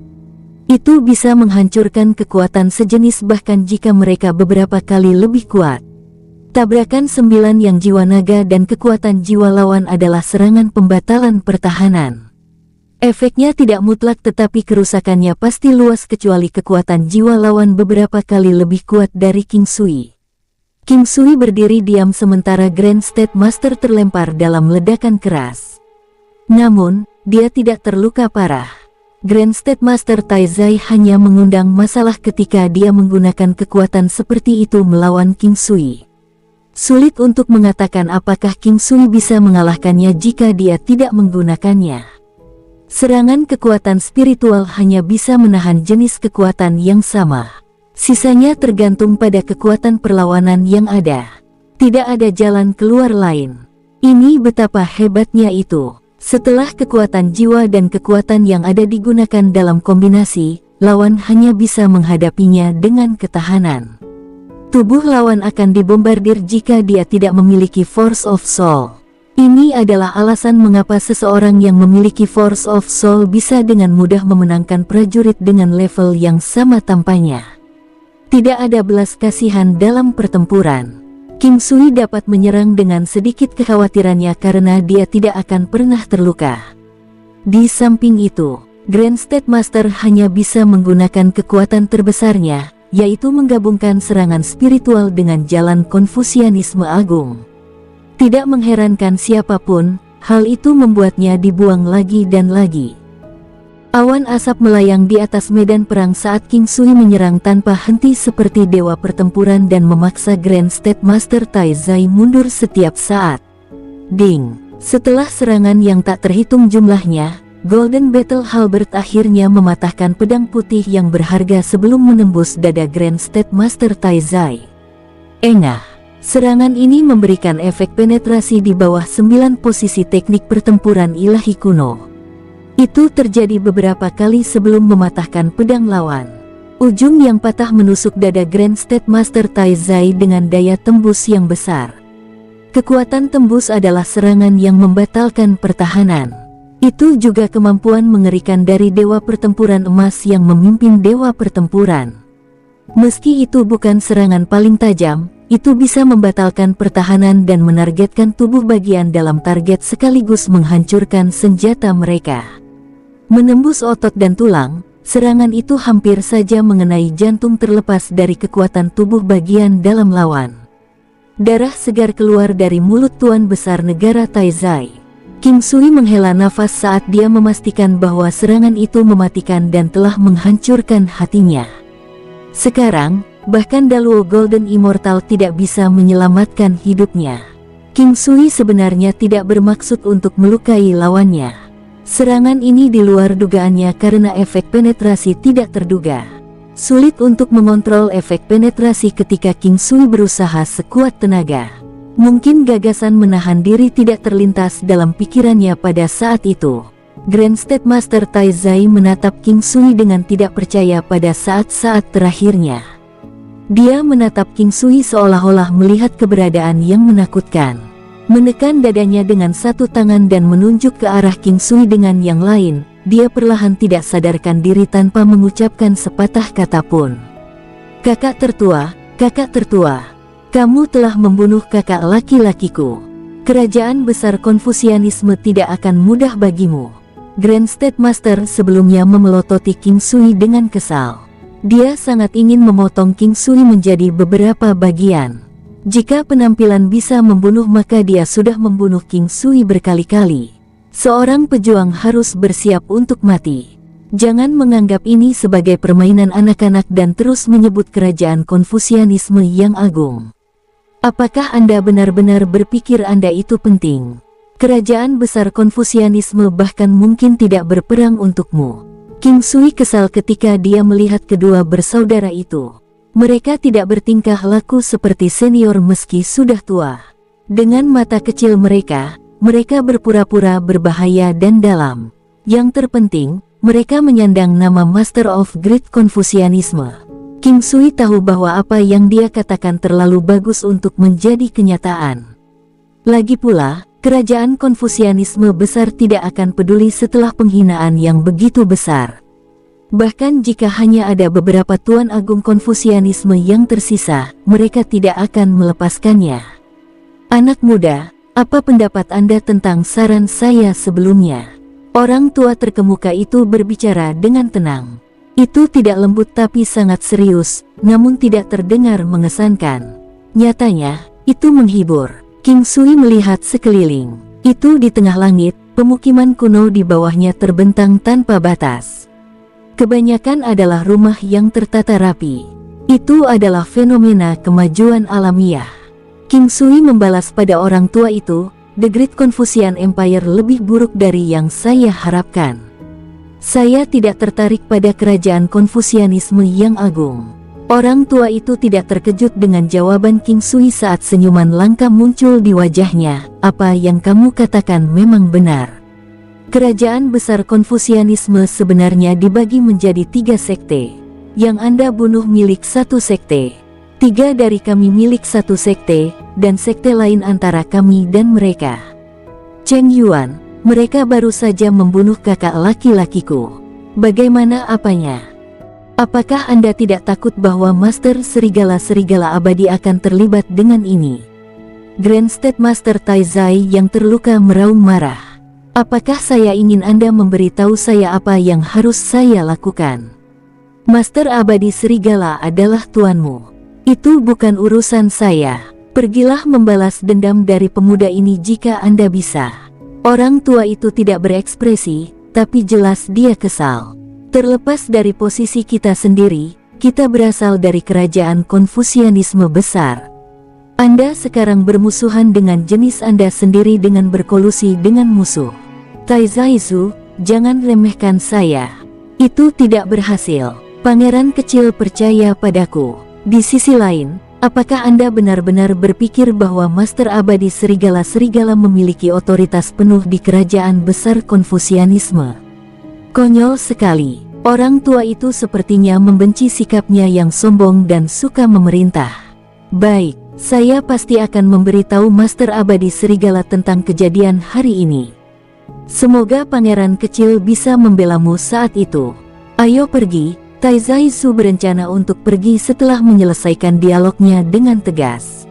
Itu bisa menghancurkan kekuatan sejenis bahkan jika mereka beberapa kali lebih kuat. Tabrakan 9 yang jiwa naga dan kekuatan jiwa lawan adalah serangan pembatalan pertahanan. Efeknya tidak mutlak tetapi kerusakannya pasti luas kecuali kekuatan jiwa lawan beberapa kali lebih kuat dari King Sui. King Sui berdiri diam sementara Grand State Master terlempar dalam ledakan keras. Namun, dia tidak terluka parah. Grand State Master Taizai hanya mengundang masalah ketika dia menggunakan kekuatan seperti itu melawan King Sui. Sulit untuk mengatakan apakah King Sui bisa mengalahkannya jika dia tidak menggunakannya. Serangan kekuatan spiritual hanya bisa menahan jenis kekuatan yang sama. Sisanya tergantung pada kekuatan perlawanan yang ada. Tidak ada jalan keluar lain. Ini betapa hebatnya itu. Setelah kekuatan jiwa dan kekuatan yang ada digunakan dalam kombinasi, lawan hanya bisa menghadapinya dengan ketahanan. Tubuh lawan akan dibombardir jika dia tidak memiliki Force of Soul. Ini adalah alasan mengapa seseorang yang memiliki Force of Soul bisa dengan mudah memenangkan prajurit dengan level yang sama tampaknya. Tidak ada belas kasihan dalam pertempuran. King Sui dapat menyerang dengan sedikit kekhawatirannya karena dia tidak akan pernah terluka. Di samping itu, Grand State Master hanya bisa menggunakan kekuatan terbesarnya, yaitu menggabungkan serangan spiritual dengan jalan Konfusianisme Agung. Tidak mengherankan siapapun, hal itu membuatnya dibuang lagi dan lagi. Awan asap melayang di atas medan perang saat King Sui menyerang tanpa henti seperti dewa pertempuran dan memaksa Grand State Master Taizai mundur setiap saat. Ding! Setelah serangan yang tak terhitung jumlahnya, Golden Battle Halberd akhirnya mematahkan pedang putih yang berharga sebelum menembus dada Grand State Master Taizai. Engah, serangan ini memberikan efek penetrasi di bawah 9 posisi teknik pertempuran ilahi kuno. Itu terjadi beberapa kali sebelum mematahkan pedang lawan. Ujung yang patah menusuk dada Grand State Master Taizai dengan daya tembus yang besar. Kekuatan tembus adalah serangan yang membatalkan pertahanan. Itu juga kemampuan mengerikan dari dewa pertempuran emas yang memimpin dewa pertempuran. Meski itu bukan serangan paling tajam, itu bisa membatalkan pertahanan dan menargetkan tubuh bagian dalam target sekaligus menghancurkan senjata mereka. Menembus otot dan tulang, serangan itu hampir saja mengenai jantung terlepas dari kekuatan tubuh bagian dalam lawan. Darah segar keluar dari mulut Tuan Besar Negara Taizai. King Sui menghela nafas saat dia memastikan bahwa serangan itu mematikan dan telah menghancurkan hatinya. Sekarang, bahkan Daluo Golden Immortal tidak bisa menyelamatkan hidupnya. King Sui sebenarnya tidak bermaksud untuk melukai lawannya. Serangan ini di luar dugaannya karena efek penetrasi tidak terduga. Sulit untuk mengontrol efek penetrasi ketika King Sui berusaha sekuat tenaga. Mungkin gagasan menahan diri tidak terlintas dalam pikirannya pada saat itu. Grand State Master Taizai menatap King Sui dengan tidak percaya pada saat-saat terakhirnya. Dia menatap King Sui seolah-olah melihat keberadaan yang menakutkan. Menekan dadanya dengan satu tangan dan menunjuk ke arah King Sui dengan yang lain, dia perlahan tidak sadarkan diri tanpa mengucapkan sepatah kata pun. Kakak tertua. Kamu telah membunuh kakak laki-lakiku. Kerajaan besar Konfusianisme tidak akan mudah bagimu. Grand State Master sebelumnya memelototi King Sui dengan kesal. Dia sangat ingin memotong King Sui menjadi beberapa bagian. Jika penampilan bisa membunuh maka dia sudah membunuh King Sui berkali-kali. Seorang pejuang harus bersiap untuk mati. Jangan menganggap ini sebagai permainan anak-anak dan terus menyebut kerajaan Konfusianisme yang agung. Apakah Anda benar-benar berpikir Anda itu penting? Kerajaan besar Konfusianisme bahkan mungkin tidak berperang untukmu. King Sui kesal ketika dia melihat kedua bersaudara itu. Mereka tidak bertingkah laku seperti senior meski sudah tua. Dengan mata kecil mereka berpura-pura berbahaya dan dalam. Yang terpenting, mereka menyandang nama Master of Great Konfusianisme. King Sui tahu bahwa apa yang dia katakan terlalu bagus untuk menjadi kenyataan. Lagi pula, kerajaan Konfusianisme besar tidak akan peduli setelah penghinaan yang begitu besar. Bahkan jika hanya ada beberapa Tuan Agung Konfusianisme yang tersisa, mereka tidak akan melepaskannya. Anak muda, apa pendapat Anda tentang saran saya sebelumnya? Orang tua terkemuka itu berbicara dengan tenang. Itu tidak lembut tapi sangat serius, namun tidak terdengar mengesankan. Nyatanya, itu menghibur. King Sui melihat sekeliling. Itu di tengah langit, pemukiman kuno di bawahnya terbentang tanpa batas. Kebanyakan adalah rumah yang tertata rapi. Itu adalah fenomena kemajuan alamiah. King Sui membalas pada orang tua itu, The Great Confucian Empire lebih buruk dari yang saya harapkan. Saya tidak tertarik pada kerajaan Konfusianisme yang agung. Orang tua itu tidak terkejut dengan jawaban King Sui saat senyuman langka muncul di wajahnya. Apa yang kamu katakan memang benar. Kerajaan besar Konfusianisme sebenarnya dibagi menjadi 3 sekte. Yang Anda bunuh milik satu sekte. 3 dari kami milik satu sekte, dan sekte lain antara kami dan mereka. Cheng Yuan, mereka baru saja membunuh kakak laki-lakiku. Bagaimana apanya? Apakah Anda tidak takut bahwa Master Serigala-Serigala Abadi akan terlibat dengan ini? Grand State Master Taizai yang terluka meraung marah. Apakah saya ingin Anda memberitahu saya apa yang harus saya lakukan? Master Abadi Serigala adalah tuanmu. Itu bukan urusan saya. Pergilah membalas dendam dari pemuda ini jika Anda bisa. Orang tua itu tidak berekspresi, tapi jelas dia kesal. Terlepas dari posisi kita sendiri, kita berasal dari kerajaan Konfusianisme besar. Anda sekarang bermusuhan dengan jenis Anda sendiri dengan berkolusi dengan musuh. Taizai Zhu, jangan remehkan saya. Itu tidak berhasil. Pangeran kecil percaya padaku. Di sisi lain, apakah Anda benar-benar berpikir bahwa Master Abadi Serigala-Serigala memiliki otoritas penuh di kerajaan besar Konfusianisme? Konyol sekali. Orang tua itu sepertinya membenci sikapnya yang sombong dan suka memerintah. Baik, saya pasti akan memberitahu Master Abadi Serigala tentang kejadian hari ini. Semoga pangeran kecil bisa membelamu saat itu. Ayo pergi. Taizai Zhu berencana untuk pergi setelah menyelesaikan dialognya dengan tegas.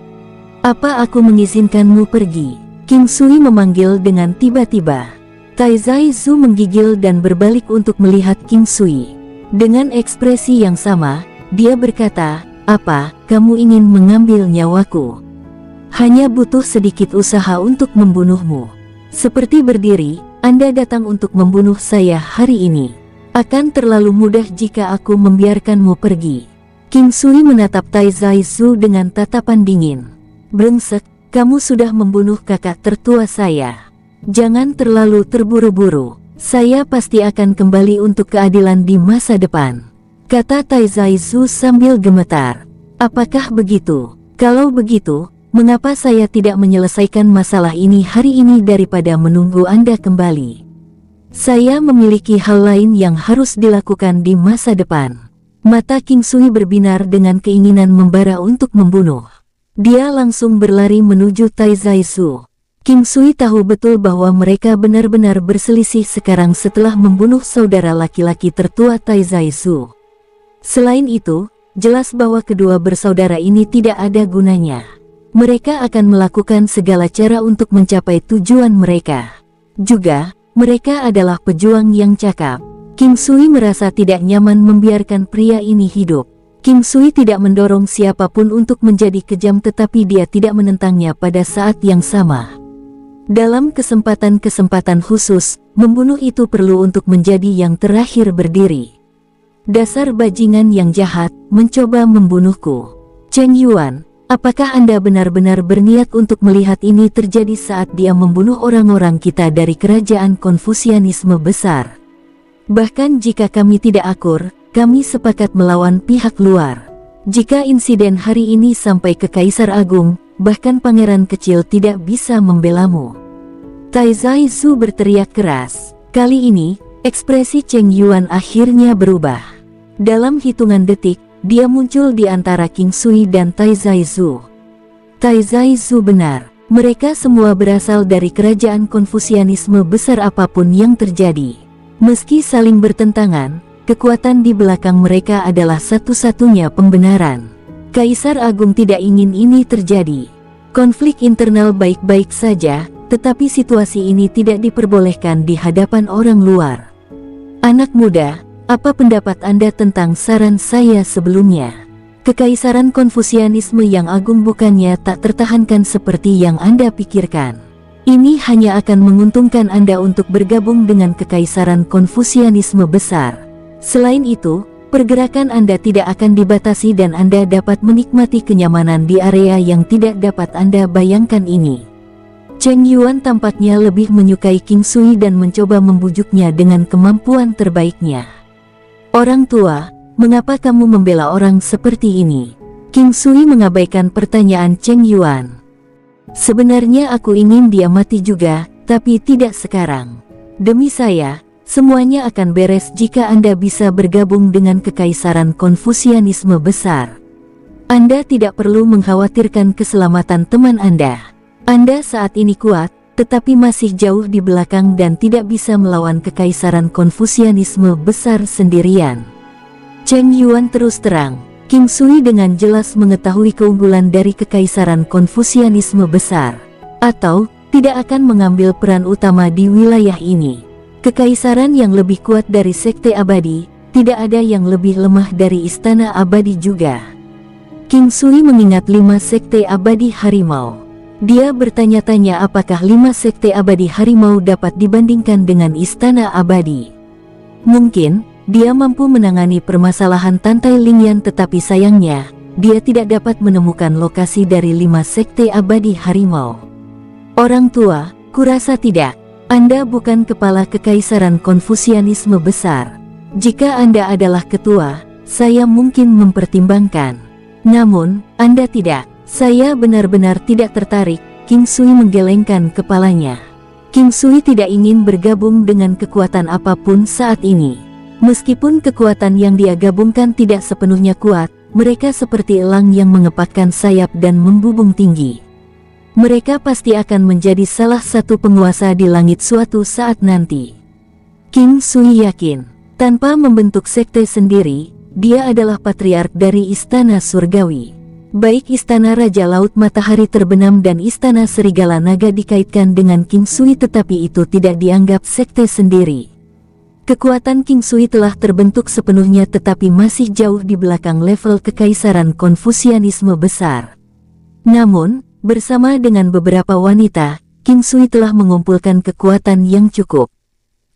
Apa aku mengizinkanmu pergi? King Sui memanggil dengan tiba-tiba. Taizai Zhu menggigil dan berbalik untuk melihat King Sui. Dengan ekspresi yang sama, dia berkata, "Apa, kamu ingin mengambil nyawaku? Hanya butuh sedikit usaha untuk membunuhmu. Seperti berdiri, Anda datang untuk membunuh saya hari ini. Akan terlalu mudah jika aku membiarkanmu pergi." King Sui menatap Taizai Zhu dengan tatapan dingin. "Brengsek, kamu sudah membunuh kakak tertua saya. Jangan terlalu terburu-buru. Saya pasti akan kembali untuk keadilan di masa depan," kata Taizai Zhu sambil gemetar. "Apakah begitu? Kalau begitu, mengapa saya tidak menyelesaikan masalah ini hari ini daripada menunggu Anda kembali? Saya memiliki hal lain yang harus dilakukan di masa depan." Mata King Sui berbinar dengan keinginan membara untuk membunuh. Dia langsung berlari menuju Taizai Zhu. King Sui tahu betul bahwa mereka benar-benar berselisih sekarang setelah membunuh saudara laki-laki tertua Taizai Zhu. Selain itu, jelas bahwa kedua bersaudara ini tidak ada gunanya. Mereka akan melakukan segala cara untuk mencapai tujuan mereka. Juga, mereka adalah pejuang yang cakap. King Sui merasa tidak nyaman membiarkan pria ini hidup. King Sui tidak mendorong siapapun untuk menjadi kejam, tetapi dia tidak menentangnya pada saat yang sama. Dalam kesempatan-kesempatan khusus, membunuh itu perlu untuk menjadi yang terakhir berdiri. Dasar bajingan yang jahat, mencoba membunuhku. Cheng Yuan, apakah Anda benar-benar berniat untuk melihat ini terjadi saat dia membunuh orang-orang kita dari kerajaan Konfusianisme besar? Bahkan jika kami tidak akur, kami sepakat melawan pihak luar. Jika insiden hari ini sampai ke Kaisar Agung, bahkan pangeran kecil tidak bisa membelamu. Taizai Zhu berteriak keras. Kali ini, Ekspresi Cheng Yuan akhirnya berubah. Dalam hitungan detik, dia muncul di antara King Sui dan Tai Zaizu. Tai Zaizu benar, mereka semua berasal dari kerajaan Konfusianisme besar apapun yang terjadi. Meski saling bertentangan, kekuatan di belakang mereka adalah satu-satunya pembenaran. Kaisar Agung tidak ingin ini terjadi. Konflik internal baik-baik saja, tetapi situasi ini tidak diperbolehkan di hadapan orang luar. Anak muda, apa pendapat Anda tentang saran saya sebelumnya? Kekaisaran Konfusianisme yang agung bukannya tak tertahankan seperti yang Anda pikirkan. Ini hanya akan menguntungkan Anda untuk bergabung dengan Kekaisaran Konfusianisme besar. Selain itu, pergerakan Anda tidak akan dibatasi dan Anda dapat menikmati kenyamanan di area yang tidak dapat Anda bayangkan ini. Cheng Yuan tampaknya lebih menyukai King Sui dan mencoba membujuknya dengan kemampuan terbaiknya. Orang tua, mengapa kamu membela orang seperti ini? King Sui mengabaikan pertanyaan Cheng Yuan. Sebenarnya aku ingin dia mati juga, tapi tidak sekarang. Demi saya, semuanya akan beres jika Anda bisa bergabung dengan Kekaisaran Konfusianisme besar. Anda tidak perlu mengkhawatirkan keselamatan teman Anda. Anda saat ini kuat, tetapi masih jauh di belakang dan tidak bisa melawan Kekaisaran Konfusianisme besar sendirian. Cheng Yuan terus terang, King Sui dengan jelas mengetahui keunggulan dari Kekaisaran Konfusianisme besar, atau tidak akan mengambil peran utama di wilayah ini. Kekaisaran yang lebih kuat dari Sekte Abadi, tidak ada yang lebih lemah dari Istana Abadi juga. King Sui mengingat 5 Sekte Abadi Harimau. Dia bertanya-tanya apakah 5 Sekte Abadi Harimau dapat dibandingkan dengan Istana Abadi. Mungkin, dia mampu menangani permasalahan Tantai Lingyan tetapi sayangnya, dia tidak dapat menemukan lokasi dari 5 Sekte Abadi Harimau. Orang tua, kurasa tidak. Anda bukan kepala Kekaisaran Konfusianisme besar. Jika Anda adalah ketua, saya mungkin mempertimbangkan. Namun, Anda tidak. Saya benar-benar tidak tertarik. King Sui menggelengkan kepalanya. King Sui tidak ingin bergabung dengan kekuatan apapun saat ini. Meskipun kekuatan yang dia gabungkan tidak sepenuhnya kuat, mereka seperti elang yang mengepakkan sayap dan membubung tinggi. Mereka pasti akan menjadi salah satu penguasa di langit suatu saat nanti. King Sui yakin, tanpa membentuk sekte sendiri, dia adalah patriark dari Istana Surgawi. Baik Istana Raja Laut Matahari Terbenam dan Istana Serigala Naga dikaitkan dengan King Sui tetapi itu tidak dianggap sekte sendiri. Kekuatan King Sui telah terbentuk sepenuhnya tetapi masih jauh di belakang level Kekaisaran Konfusianisme besar. Namun, bersama dengan beberapa wanita, King Sui telah mengumpulkan kekuatan yang cukup.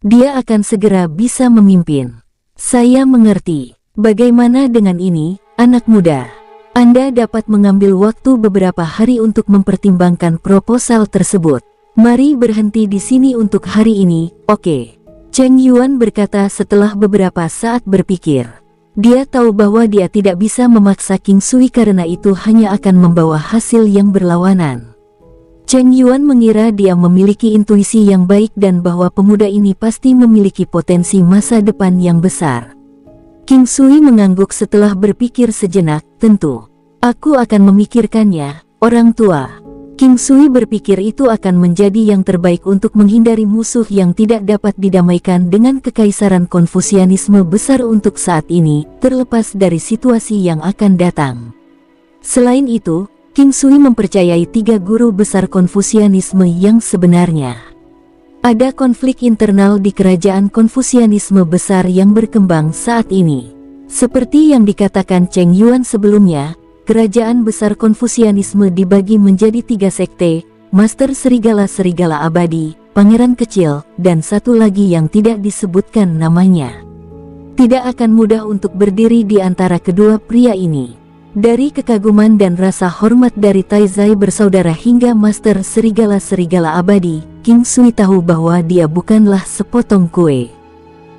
Dia akan segera bisa memimpin. Saya mengerti. Bagaimana dengan ini, anak muda? Anda dapat mengambil waktu beberapa hari untuk mempertimbangkan proposal tersebut. Mari berhenti di sini untuk hari ini, oke? Cheng Yuan berkata setelah beberapa saat berpikir. Dia tahu bahwa dia tidak bisa memaksa King Sui karena itu hanya akan membawa hasil yang berlawanan. Cheng Yuan mengira dia memiliki intuisi yang baik dan bahwa pemuda ini pasti memiliki potensi masa depan yang besar. King Sui mengangguk setelah berpikir sejenak, tentu. Aku akan memikirkannya, orang tua. King Sui berpikir itu akan menjadi yang terbaik untuk menghindari musuh yang tidak dapat didamaikan dengan Kekaisaran Konfusianisme besar untuk saat ini, terlepas dari situasi yang akan datang. Selain itu, King Sui mempercayai 3 guru besar Konfusianisme yang sebenarnya. Ada konflik internal di kerajaan Konfusianisme besar yang berkembang saat ini. Seperti yang dikatakan Cheng Yuan sebelumnya, kerajaan besar Konfusianisme dibagi menjadi 3 sekte, Master Serigala-Serigala Abadi, Pangeran Kecil, dan satu lagi yang tidak disebutkan namanya. Tidak akan mudah untuk berdiri di antara kedua pria ini. Dari kekaguman dan rasa hormat dari Taizai bersaudara hingga Master Serigala-Serigala Abadi, King Sui tahu bahwa dia bukanlah sepotong kue.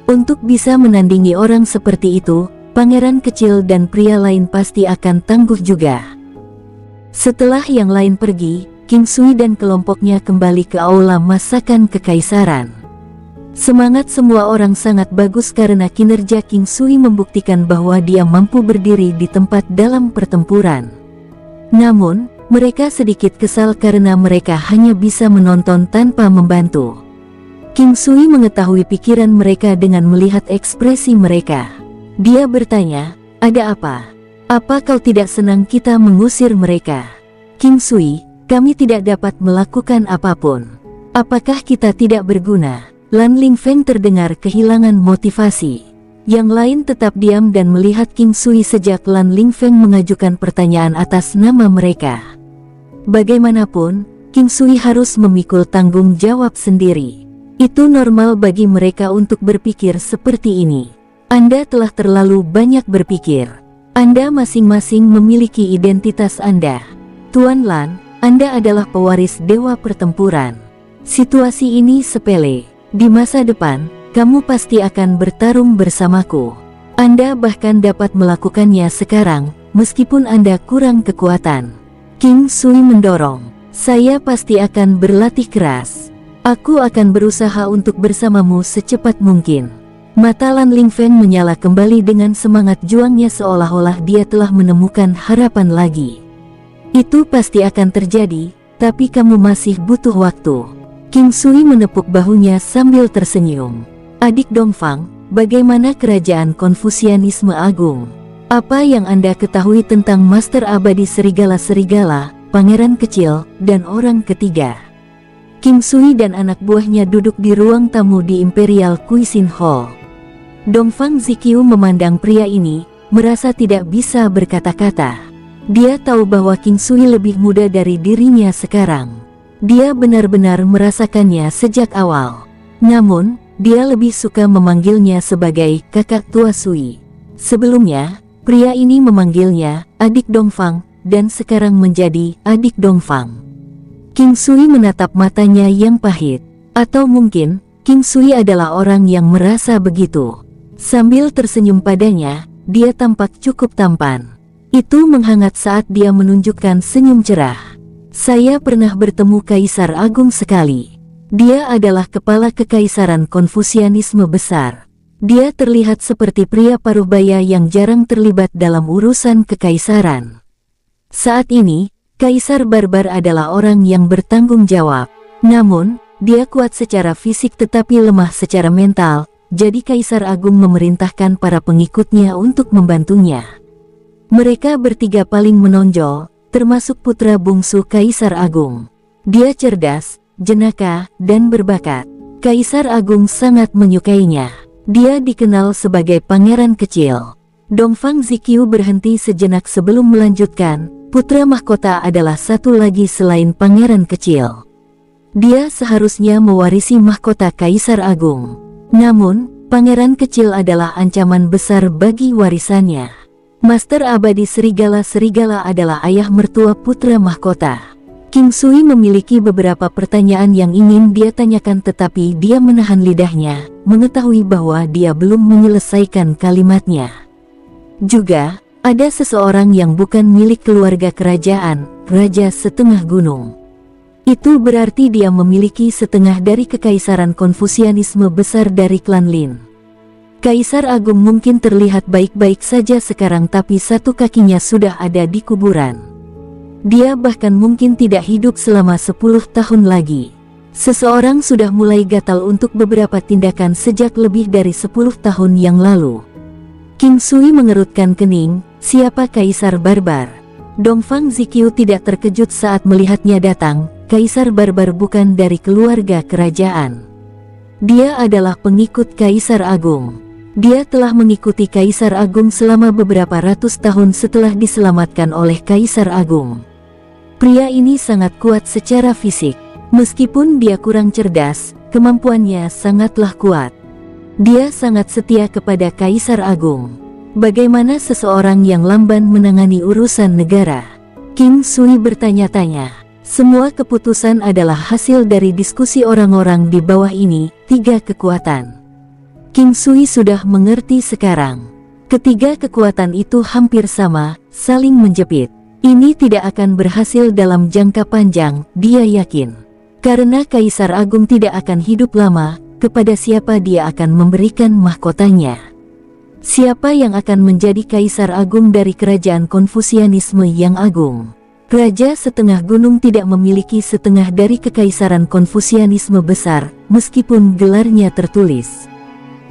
Untuk bisa menandingi orang seperti itu, Pangeran Kecil dan pria lain pasti akan tangguh juga. Setelah yang lain pergi, King Sui dan kelompoknya kembali ke aula masakan kekaisaran. Semangat semua orang sangat bagus karena kinerja King Sui membuktikan bahwa dia mampu berdiri di tempat dalam pertempuran. Namun, mereka sedikit kesal karena mereka hanya bisa menonton tanpa membantu. King Sui mengetahui pikiran mereka dengan melihat ekspresi mereka. Dia bertanya, "Ada apa? Apa kau tidak senang kita mengusir mereka?" "King Sui, kami tidak dapat melakukan apapun. Apakah kita tidak berguna?" Lan Lingfeng terdengar kehilangan motivasi. Yang lain tetap diam dan melihat King Sui sejak Lan Lingfeng mengajukan pertanyaan atas nama mereka. Bagaimanapun, King Sui harus memikul tanggung jawab sendiri. Itu normal bagi mereka untuk berpikir seperti ini. Anda telah terlalu banyak berpikir. Anda masing-masing memiliki identitas Anda. Tuan Lan, Anda adalah pewaris dewa pertempuran. Situasi ini sepele. Di masa depan, kamu pasti akan bertarung bersamaku. Anda bahkan dapat melakukannya sekarang, meskipun Anda kurang kekuatan. King Sui mendorong, "Saya pasti akan berlatih keras. Aku akan berusaha untuk bersamamu secepat mungkin." Mata Lan Lingfeng menyala kembali dengan semangat juangnya seolah-olah dia telah menemukan harapan lagi. "Itu pasti akan terjadi, tapi kamu masih butuh waktu." King Sui menepuk bahunya sambil tersenyum. "Adik Dongfang, bagaimana kerajaan Konfusianisme Agung? Apa yang Anda ketahui tentang Master Abadi Serigala-Serigala, Pangeran Kecil, dan orang ketiga?" King Sui dan anak buahnya duduk di ruang tamu di Imperial Cuisine Hall. Dongfang Ziqiu memandang pria ini, merasa tidak bisa berkata-kata. Dia tahu bahwa King Sui lebih muda dari dirinya sekarang. Dia benar-benar merasakannya sejak awal. Namun, dia lebih suka memanggilnya sebagai kakak tua Sui. Sebelumnya, pria ini memanggilnya adik Dongfang, dan sekarang menjadi adik Dongfang. King Sui menatap matanya yang pahit. Atau mungkin, King Sui adalah orang yang merasa begitu. Sambil tersenyum padanya, dia tampak cukup tampan. Itu menghangat saat dia menunjukkan senyum cerah. "Saya pernah bertemu Kaisar Agung sekali. Dia adalah kepala kekaisaran Konfusianisme besar. Dia terlihat seperti pria paruhbaya yang jarang terlibat dalam urusan kekaisaran. Saat ini, Kaisar Barbar adalah orang yang bertanggung jawab. Namun, dia kuat secara fisik tetapi lemah secara mental, jadi Kaisar Agung memerintahkan para pengikutnya untuk membantunya. Mereka bertiga paling menonjol, termasuk putra bungsu Kaisar Agung. Dia cerdas, jenaka, dan berbakat. Kaisar Agung sangat menyukainya. Dia dikenal sebagai Pangeran Kecil." Dongfang Ziqiu berhenti sejenak sebelum melanjutkan, "Putra mahkota adalah satu lagi selain Pangeran Kecil. Dia seharusnya mewarisi mahkota Kaisar Agung. Namun, Pangeran Kecil adalah ancaman besar bagi warisannya. Master Abadi Serigala-Serigala adalah ayah mertua putra mahkota." King Sui memiliki beberapa pertanyaan yang ingin dia tanyakan tetapi dia menahan lidahnya, mengetahui bahwa dia belum menyelesaikan kalimatnya. Juga, ada seseorang yang bukan milik keluarga kerajaan, Raja Setengah Gunung. Itu berarti dia memiliki setengah dari kekaisaran Konfusianisme besar dari klan Lin. Kaisar Agung mungkin terlihat baik-baik saja sekarang tapi satu kakinya sudah ada di kuburan. Dia bahkan mungkin tidak hidup selama 10 tahun lagi. Seseorang sudah mulai gatal untuk beberapa tindakan sejak lebih dari 10 tahun yang lalu. King Sui mengerutkan kening, "Siapa Kaisar Barbar?" Dongfang Ziqiu tidak terkejut saat melihatnya datang. Kaisar Barbar bukan dari keluarga kerajaan. Dia adalah pengikut Kaisar Agung. Dia telah mengikuti Kaisar Agung selama beberapa ratus tahun setelah diselamatkan oleh Kaisar Agung. Pria ini sangat kuat secara fisik. Meskipun dia kurang cerdas, kemampuannya sangatlah kuat. Dia sangat setia kepada Kaisar Agung. Bagaimana seseorang yang lamban menangani urusan negara? King Sui bertanya-tanya. Semua keputusan adalah hasil dari diskusi orang-orang di bawah ini, 3 kekuatan. King Sui sudah mengerti sekarang. Ketiga kekuatan itu hampir sama, saling menjepit. Ini tidak akan berhasil dalam jangka panjang, dia yakin. Karena Kaisar Agung tidak akan hidup lama, kepada siapa dia akan memberikan mahkotanya. Siapa yang akan menjadi kaisar agung dari kerajaan Konfusianisme yang agung? Raja setengah gunung tidak memiliki setengah dari kekaisaran Konfusianisme besar, meskipun gelarnya tertulis.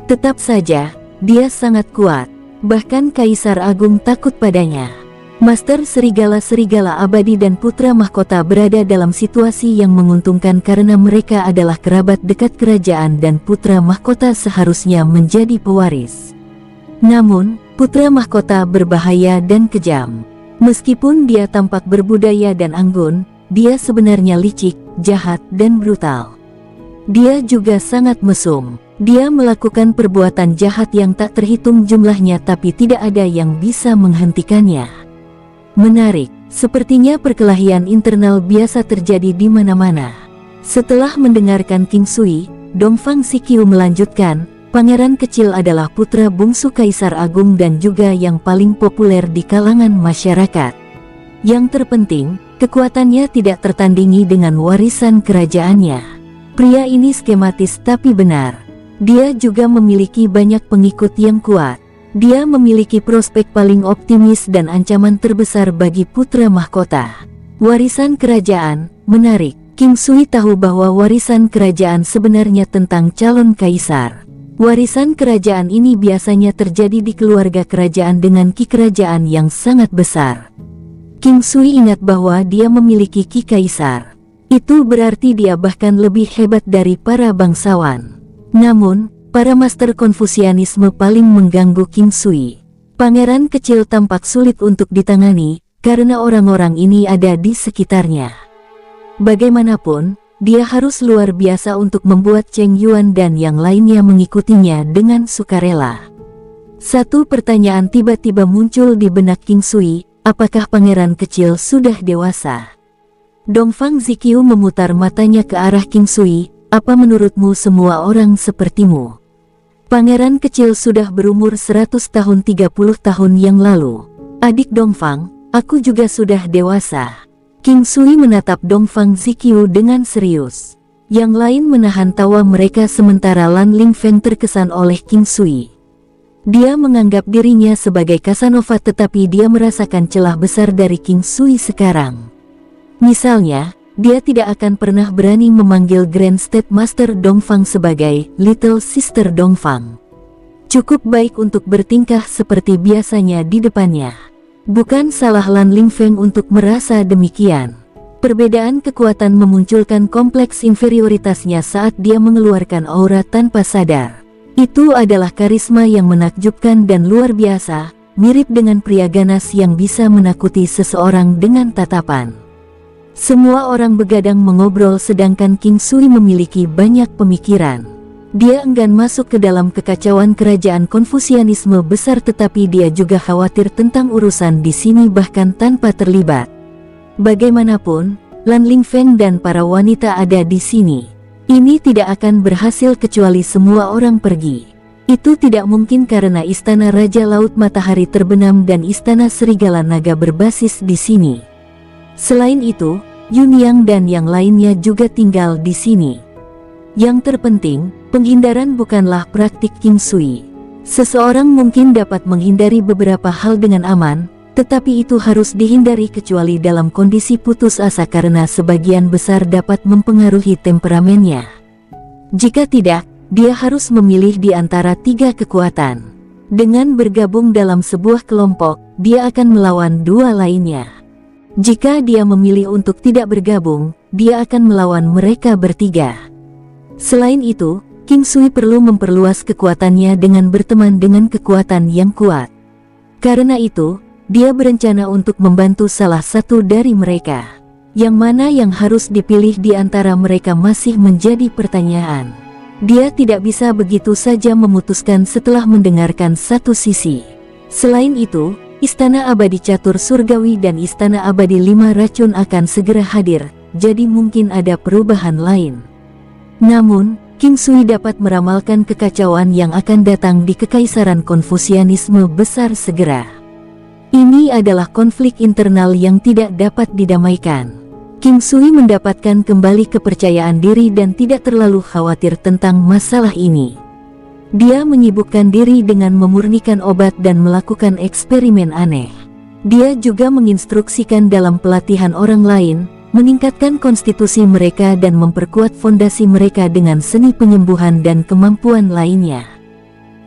Tetap saja, dia sangat kuat. Bahkan kaisar agung takut padanya. Master serigala-serigala abadi dan putra mahkota berada dalam situasi yang menguntungkan karena mereka adalah kerabat dekat kerajaan dan putra mahkota seharusnya menjadi pewaris. Namun, putra mahkota berbahaya dan kejam. Meskipun dia tampak berbudaya dan anggun, dia sebenarnya licik, jahat, dan brutal. Dia juga sangat mesum. Dia melakukan perbuatan jahat yang tak terhitung jumlahnya tapi tidak ada yang bisa menghentikannya. Menarik, sepertinya perkelahian internal biasa terjadi di mana-mana. Setelah mendengarkan King Sui, Dongfang Sikyu melanjutkan, pangeran kecil adalah putra bungsu kaisar agung dan juga yang paling populer di kalangan masyarakat. Yang terpenting, kekuatannya tidak tertandingi dengan warisan kerajaannya. Pria ini skematis tapi benar. Dia juga memiliki banyak pengikut yang kuat. Dia memiliki prospek paling optimis dan ancaman terbesar bagi putra mahkota. Warisan kerajaan, menarik. King Sui tahu bahwa warisan kerajaan sebenarnya tentang calon kaisar. Warisan kerajaan ini biasanya terjadi di keluarga kerajaan dengan ki kerajaan yang sangat besar. King Sui ingat bahwa dia memiliki ki kaisar. Itu berarti dia bahkan lebih hebat dari para bangsawan. Namun, para master Konfusianisme paling mengganggu King Sui. Pangeran kecil tampak sulit untuk ditangani, karena orang-orang ini ada di sekitarnya. Bagaimanapun, dia harus luar biasa untuk membuat Cheng Yuan dan yang lainnya mengikutinya dengan sukarela. Satu pertanyaan tiba-tiba muncul di benak King Sui, apakah pangeran kecil sudah dewasa? Dongfang Zikyu memutar matanya ke arah King Sui, apa menurutmu semua orang sepertimu? Pangeran kecil sudah berumur 100 tahun 30 tahun yang lalu. Adik Dongfang, aku juga sudah dewasa. King Sui menatap Dongfang Zikyu dengan serius. Yang lain menahan tawa mereka sementara Lan Lingfeng terkesan oleh King Sui. Dia menganggap dirinya sebagai Casanova tetapi dia merasakan celah besar dari King Sui sekarang. Misalnya, dia tidak akan pernah berani memanggil Grand State Master Dongfang sebagai Little Sister Dongfang. Cukup baik untuk bertingkah seperti biasanya di depannya. Bukan salah Lan Lingfeng untuk merasa demikian. Perbedaan kekuatan memunculkan kompleks inferioritasnya saat dia mengeluarkan aura tanpa sadar. Itu adalah karisma yang menakjubkan dan luar biasa, mirip dengan pria ganas yang bisa menakuti seseorang dengan tatapan. Semua orang begadang mengobrol sedangkan King Sui memiliki banyak pemikiran. Dia enggan masuk ke dalam kekacauan kerajaan Konfusianisme besar tetapi dia juga khawatir tentang urusan di sini bahkan tanpa terlibat. Bagaimanapun, Lan Lingfeng dan para wanita ada di sini. Ini tidak akan berhasil kecuali semua orang pergi. Itu tidak mungkin karena istana Raja Laut Matahari terbenam dan istana Serigala Naga berbasis di sini. Selain itu, Yunyang dan yang lainnya juga tinggal di sini. Yang terpenting, penghindaran bukanlah praktik King Sui. Seseorang mungkin dapat menghindari beberapa hal dengan aman, tetapi itu harus dihindari kecuali dalam kondisi putus asa karena sebagian besar dapat mempengaruhi temperamennya. Jika tidak, dia harus memilih di antara tiga kekuatan. Dengan bergabung dalam sebuah kelompok, dia akan melawan dua lainnya. Jika dia memilih untuk tidak bergabung, dia akan melawan mereka bertiga. Selain itu, King Sui perlu memperluas kekuatannya dengan berteman dengan kekuatan yang kuat. Karena itu, dia berencana untuk membantu salah satu dari mereka. Yang mana yang harus dipilih di antara mereka masih menjadi pertanyaan. Dia tidak bisa begitu saja memutuskan setelah mendengarkan satu sisi. Selain itu, Istana Abadi Catur Surgawi dan Istana Abadi Lima Racun akan segera hadir, jadi mungkin ada perubahan lain. Namun, King Sui dapat meramalkan kekacauan yang akan datang di Kekaisaran Konfusianisme besar segera. Ini adalah konflik internal yang tidak dapat didamaikan. King Sui mendapatkan kembali kepercayaan diri dan tidak terlalu khawatir tentang masalah ini. Dia menyibukkan diri dengan memurnikan obat dan melakukan eksperimen aneh. Dia juga menginstruksikan dalam pelatihan orang lain, meningkatkan konstitusi mereka dan memperkuat fondasi mereka dengan seni penyembuhan dan kemampuan lainnya.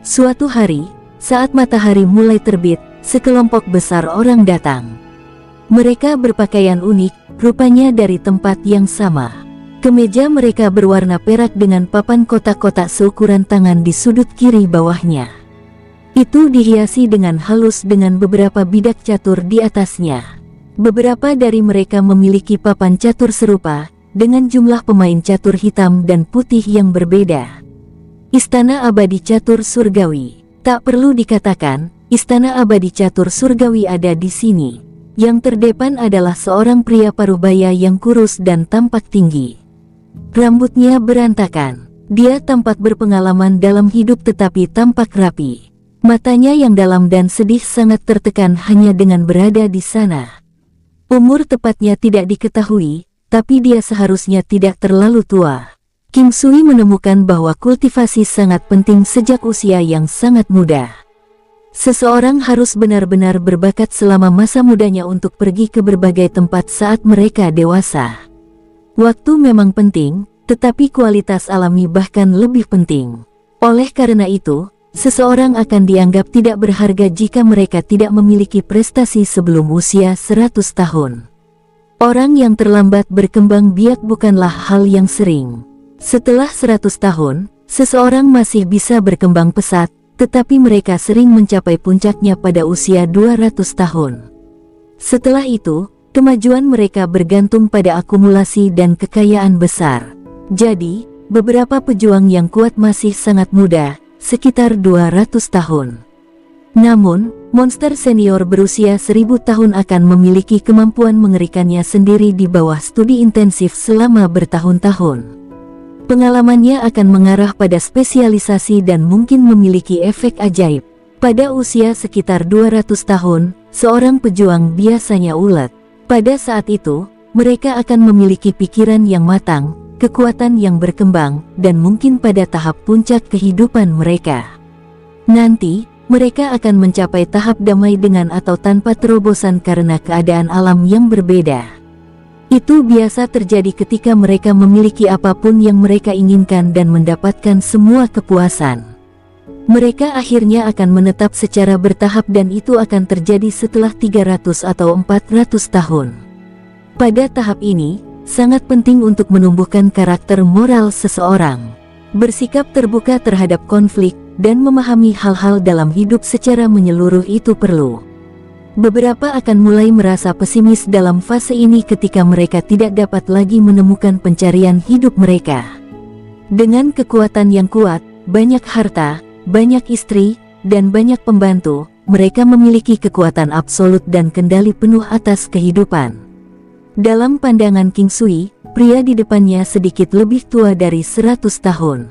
Suatu hari, saat matahari mulai terbit, sekelompok besar orang datang. Mereka berpakaian unik, rupanya dari tempat yang sama. Kemeja mereka berwarna perak dengan papan kotak-kotak seukuran tangan di sudut kiri bawahnya. Itu dihiasi dengan halus dengan beberapa bidak catur di atasnya. Beberapa dari mereka memiliki papan catur serupa, dengan jumlah pemain catur hitam dan putih yang berbeda. Istana Abadi Catur Surgawi. Tak perlu dikatakan, Istana Abadi Catur Surgawi ada di sini. Yang terdepan adalah seorang pria parubaya yang kurus dan tampak tinggi. Rambutnya berantakan. Dia tampak berpengalaman dalam hidup tetapi tampak rapi. Matanya yang dalam dan sedih sangat tertekan hanya dengan berada di sana. Umur tepatnya tidak diketahui, tapi dia seharusnya tidak terlalu tua. King Sui menemukan bahwa kultivasi sangat penting sejak usia yang sangat muda. Seseorang harus benar-benar berbakat selama masa mudanya untuk pergi ke berbagai tempat saat mereka dewasa. Waktu memang penting, tetapi kualitas alami bahkan lebih penting. Oleh karena itu, seseorang akan dianggap tidak berharga jika mereka tidak memiliki prestasi sebelum usia 100 tahun. Orang yang terlambat berkembang biak bukanlah hal yang sering. Setelah 100 tahun, seseorang masih bisa berkembang pesat, tetapi mereka sering mencapai puncaknya pada usia 200 tahun. Setelah itu, kemajuan mereka bergantung pada akumulasi dan kekayaan besar. Jadi, beberapa pejuang yang kuat masih sangat muda, sekitar 200 tahun. Namun, monster senior berusia 1000 tahun akan memiliki kemampuan mengerikannya sendiri di bawah studi intensif selama bertahun-tahun. Pengalamannya akan mengarah pada spesialisasi dan mungkin memiliki efek ajaib. Pada usia sekitar 200 tahun, seorang pejuang biasanya ulet. Pada saat itu, mereka akan memiliki pikiran yang matang, kekuatan yang berkembang, dan mungkin pada tahap puncak kehidupan mereka. Nanti, mereka akan mencapai tahap damai dengan atau tanpa terobosan karena keadaan alam yang berbeda. Itu biasa terjadi ketika mereka memiliki apapun yang mereka inginkan dan mendapatkan semua kepuasan. Mereka akhirnya akan menetap secara bertahap dan itu akan terjadi setelah 300 atau 400 tahun. Pada tahap ini, sangat penting untuk menumbuhkan karakter moral seseorang. Bersikap terbuka terhadap konflik dan memahami hal-hal dalam hidup secara menyeluruh itu perlu. Beberapa akan mulai merasa pesimis dalam fase ini ketika mereka tidak dapat lagi menemukan pencarian hidup mereka. Dengan kekuatan yang kuat, banyak harta, banyak istri, dan banyak pembantu, mereka memiliki kekuatan absolut dan kendali penuh atas kehidupan. Dalam pandangan King Sui, pria di depannya sedikit lebih tua dari 100 tahun.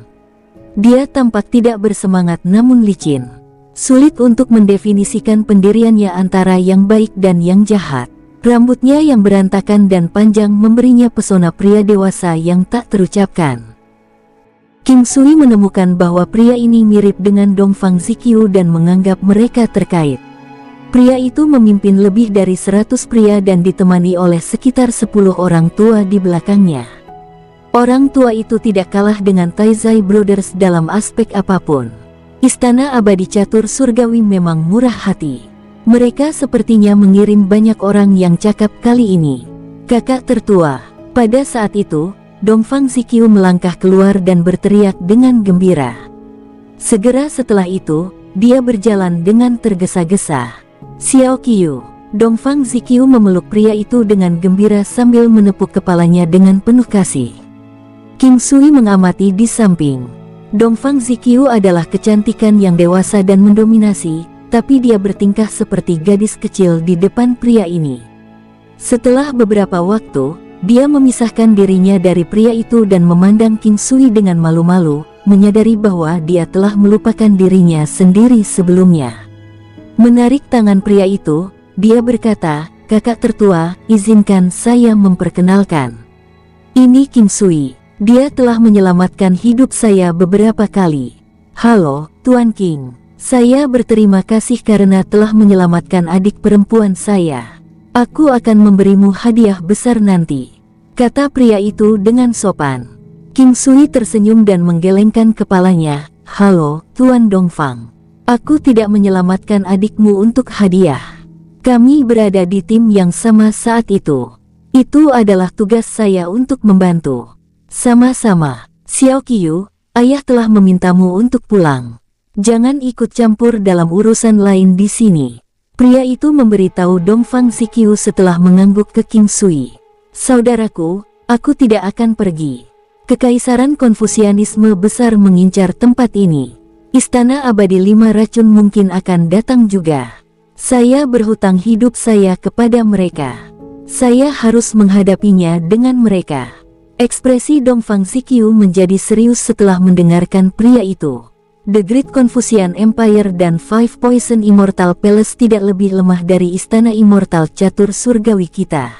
Dia tampak tidak bersemangat namun licin. Sulit untuk mendefinisikan pendiriannya antara yang baik dan yang jahat. Rambutnya yang berantakan dan panjang memberinya pesona pria dewasa yang tak terucapkan. King Sui menemukan bahwa pria ini mirip dengan Dongfang Ziqiu dan menganggap mereka terkait. Pria itu memimpin lebih dari 100 pria dan ditemani oleh sekitar 10 orang tua di belakangnya. Orang tua itu tidak kalah dengan Taizai Brothers dalam aspek apapun. Istana Abadi Catur Surgawi memang murah hati. Mereka sepertinya mengirim banyak orang yang cakap kali ini. Kakak tertua. Pada saat itu, Dongfang Ziqiu melangkah keluar dan berteriak dengan gembira. Segera setelah itu, dia berjalan dengan tergesa-gesa. Xiao Qiu. Dongfang Ziqiu memeluk pria itu dengan gembira sambil menepuk kepalanya dengan penuh kasih. King Sui mengamati di samping. Dongfang Ziqiu adalah kecantikan yang dewasa dan mendominasi, tapi dia bertingkah seperti gadis kecil di depan pria ini. Setelah beberapa waktu, dia memisahkan dirinya dari pria itu dan memandang King Sui dengan malu-malu, menyadari bahwa dia telah melupakan dirinya sendiri sebelumnya. Menarik tangan pria itu, dia berkata, kakak tertua, izinkan saya memperkenalkan. Ini King Sui. Dia telah menyelamatkan hidup saya beberapa kali. Halo, Tuan King. Saya berterima kasih karena telah menyelamatkan adik perempuan saya. Aku akan memberimu hadiah besar nanti, kata pria itu dengan sopan. King Sui tersenyum dan menggelengkan kepalanya. Halo, Tuan Dongfang. Aku tidak menyelamatkan adikmu untuk hadiah. Kami berada di tim yang sama saat itu. Itu adalah tugas saya untuk membantu. Sama-sama. Xiao Qiu, ayah telah memintamu untuk pulang. Jangan ikut campur dalam urusan lain di sini. Pria itu memberitahu Dongfang Qiu setelah mengangguk ke King Sui. Saudaraku, aku tidak akan pergi. Kekaisaran Konfusianisme besar mengincar tempat ini. Istana abadi 5 racun mungkin akan datang juga. Saya berhutang hidup saya kepada mereka. Saya harus menghadapinya dengan mereka. Ekspresi Dongfang Qiu menjadi serius setelah mendengarkan pria itu. The Great Confucian Empire dan Five Poison Immortal Palace tidak lebih lemah dari istana immortal catur surgawi kita.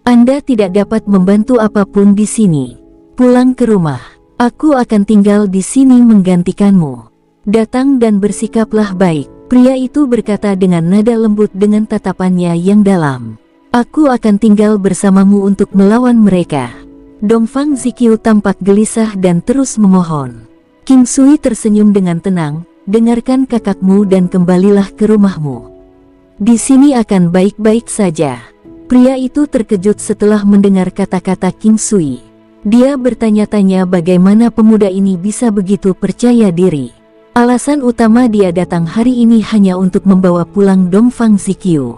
Anda tidak dapat membantu apapun di sini. Pulang ke rumah. Aku akan tinggal di sini menggantikanmu. Datang dan bersikaplah baik. Pria itu berkata dengan nada lembut dengan tatapannya yang dalam. Aku akan tinggal bersamamu untuk melawan mereka. Dongfang Qiu tampak gelisah dan terus memohon. King Sui tersenyum dengan tenang. Dengarkan kakakmu dan kembalilah ke rumahmu. Di sini akan baik-baik saja. Pria itu terkejut setelah mendengar kata-kata King Sui. Dia bertanya-tanya bagaimana pemuda ini bisa begitu percaya diri. Alasan utama dia datang hari ini hanya untuk membawa pulang Dongfang Qiu.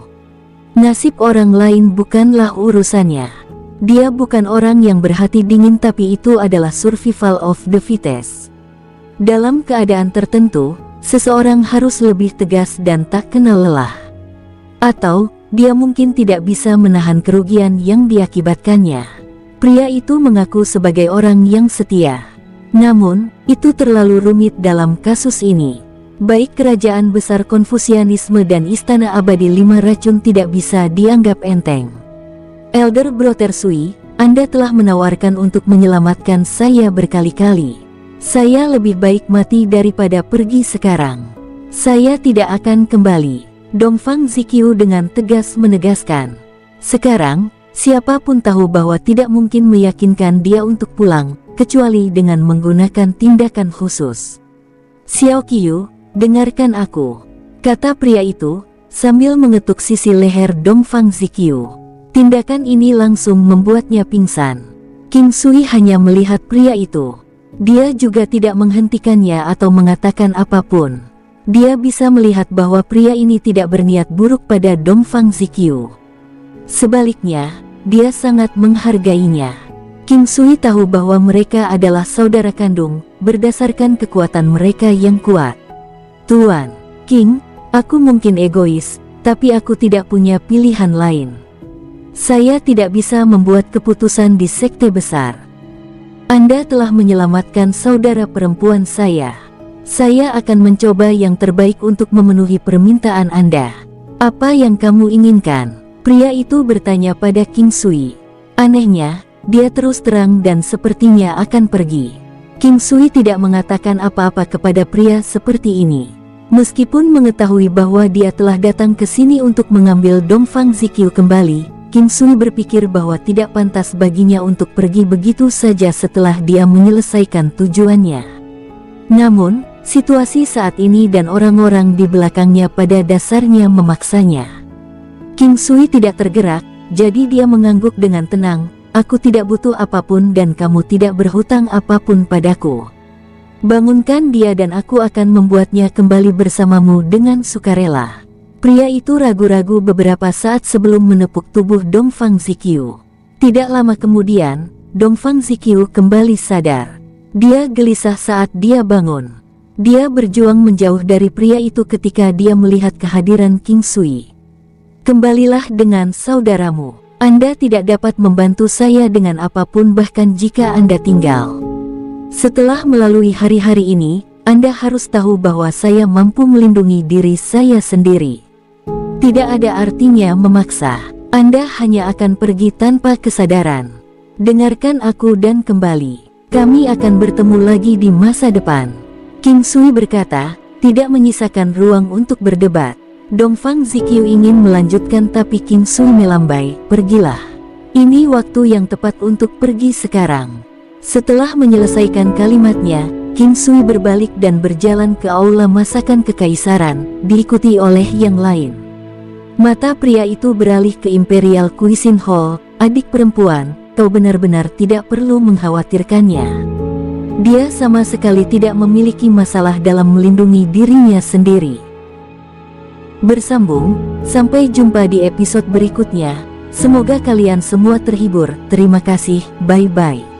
Nasib orang lain bukanlah urusannya. Dia bukan orang yang berhati dingin, tapi itu adalah survival of the fittest. Dalam keadaan tertentu, seseorang harus lebih tegas dan tak kenal lelah. Atau, dia mungkin tidak bisa menahan kerugian yang diakibatkannya. Pria itu mengaku sebagai orang yang setia. Namun, itu terlalu rumit dalam kasus ini. Baik kerajaan besar Konfusianisme dan istana abadi 5 racun tidak bisa dianggap enteng. Elder Brother Sui, Anda telah menawarkan untuk menyelamatkan saya berkali-kali. Saya lebih baik mati daripada pergi sekarang. Saya tidak akan kembali. Dongfang Qiu dengan tegas menegaskan. Sekarang, siapapun tahu bahwa tidak mungkin meyakinkan dia untuk pulang, kecuali dengan menggunakan tindakan khusus. Xiao Qiu, dengarkan aku, kata pria itu, sambil mengetuk sisi leher Dongfang Qiu. Tindakan ini langsung membuatnya pingsan. King Sui hanya melihat pria itu. Dia juga tidak menghentikannya atau mengatakan apapun. Dia bisa melihat bahwa pria ini tidak berniat buruk pada Dongfang Qiu. Sebaliknya, dia sangat menghargainya. King Sui tahu bahwa mereka adalah saudara kandung, berdasarkan kekuatan mereka yang kuat. Tuan King, aku mungkin egois, tapi aku tidak punya pilihan lain. Saya tidak bisa membuat keputusan di sekte besar. Anda telah menyelamatkan saudara perempuan saya. Saya akan mencoba yang terbaik untuk memenuhi permintaan Anda. Apa yang kamu inginkan? Pria itu bertanya pada King Sui. Anehnya, dia terus terang dan sepertinya akan pergi. King Sui tidak mengatakan apa-apa kepada pria seperti ini. Meskipun mengetahui bahwa dia telah datang ke sini untuk mengambil Dongfang Qiu kembali, King Sui berpikir bahwa tidak pantas baginya untuk pergi begitu saja setelah dia menyelesaikan tujuannya. Namun, situasi saat ini dan orang-orang di belakangnya pada dasarnya memaksanya. King Sui tidak tergerak, jadi dia mengangguk dengan tenang. Aku tidak butuh apapun dan kamu tidak berhutang apapun padaku. Bangunkan dia dan aku akan membuatnya kembali bersamamu dengan sukarela. Pria itu ragu-ragu beberapa saat sebelum menepuk tubuh Dongfang Qiu. Tidak lama kemudian, Dongfang Qiu kembali sadar. Dia gelisah saat dia bangun. Dia berjuang menjauh dari pria itu ketika dia melihat kehadiran King Sui. Kembalilah dengan saudaramu. Anda tidak dapat membantu saya dengan apapun bahkan jika Anda tinggal. Setelah melalui hari-hari ini, Anda harus tahu bahwa saya mampu melindungi diri saya sendiri. Tidak ada artinya memaksa. Anda hanya akan pergi tanpa kesadaran. Dengarkan aku dan kembali. Kami akan bertemu lagi di masa depan. King Sui berkata, tidak menyisakan ruang untuk berdebat. Dongfang Zikyu ingin melanjutkan tapi King Sui melambai, pergilah. Ini waktu yang tepat untuk pergi sekarang. Setelah menyelesaikan kalimatnya, King Sui berbalik dan berjalan ke aula masakan kekaisaran, diikuti oleh yang lain. Mata pria itu beralih ke Imperial Cuisine Hall. Adik perempuan, kau benar-benar tidak perlu mengkhawatirkannya. Dia sama sekali tidak memiliki masalah dalam melindungi dirinya sendiri. Bersambung, sampai jumpa di episode berikutnya. Semoga kalian semua terhibur. Terima kasih, bye-bye.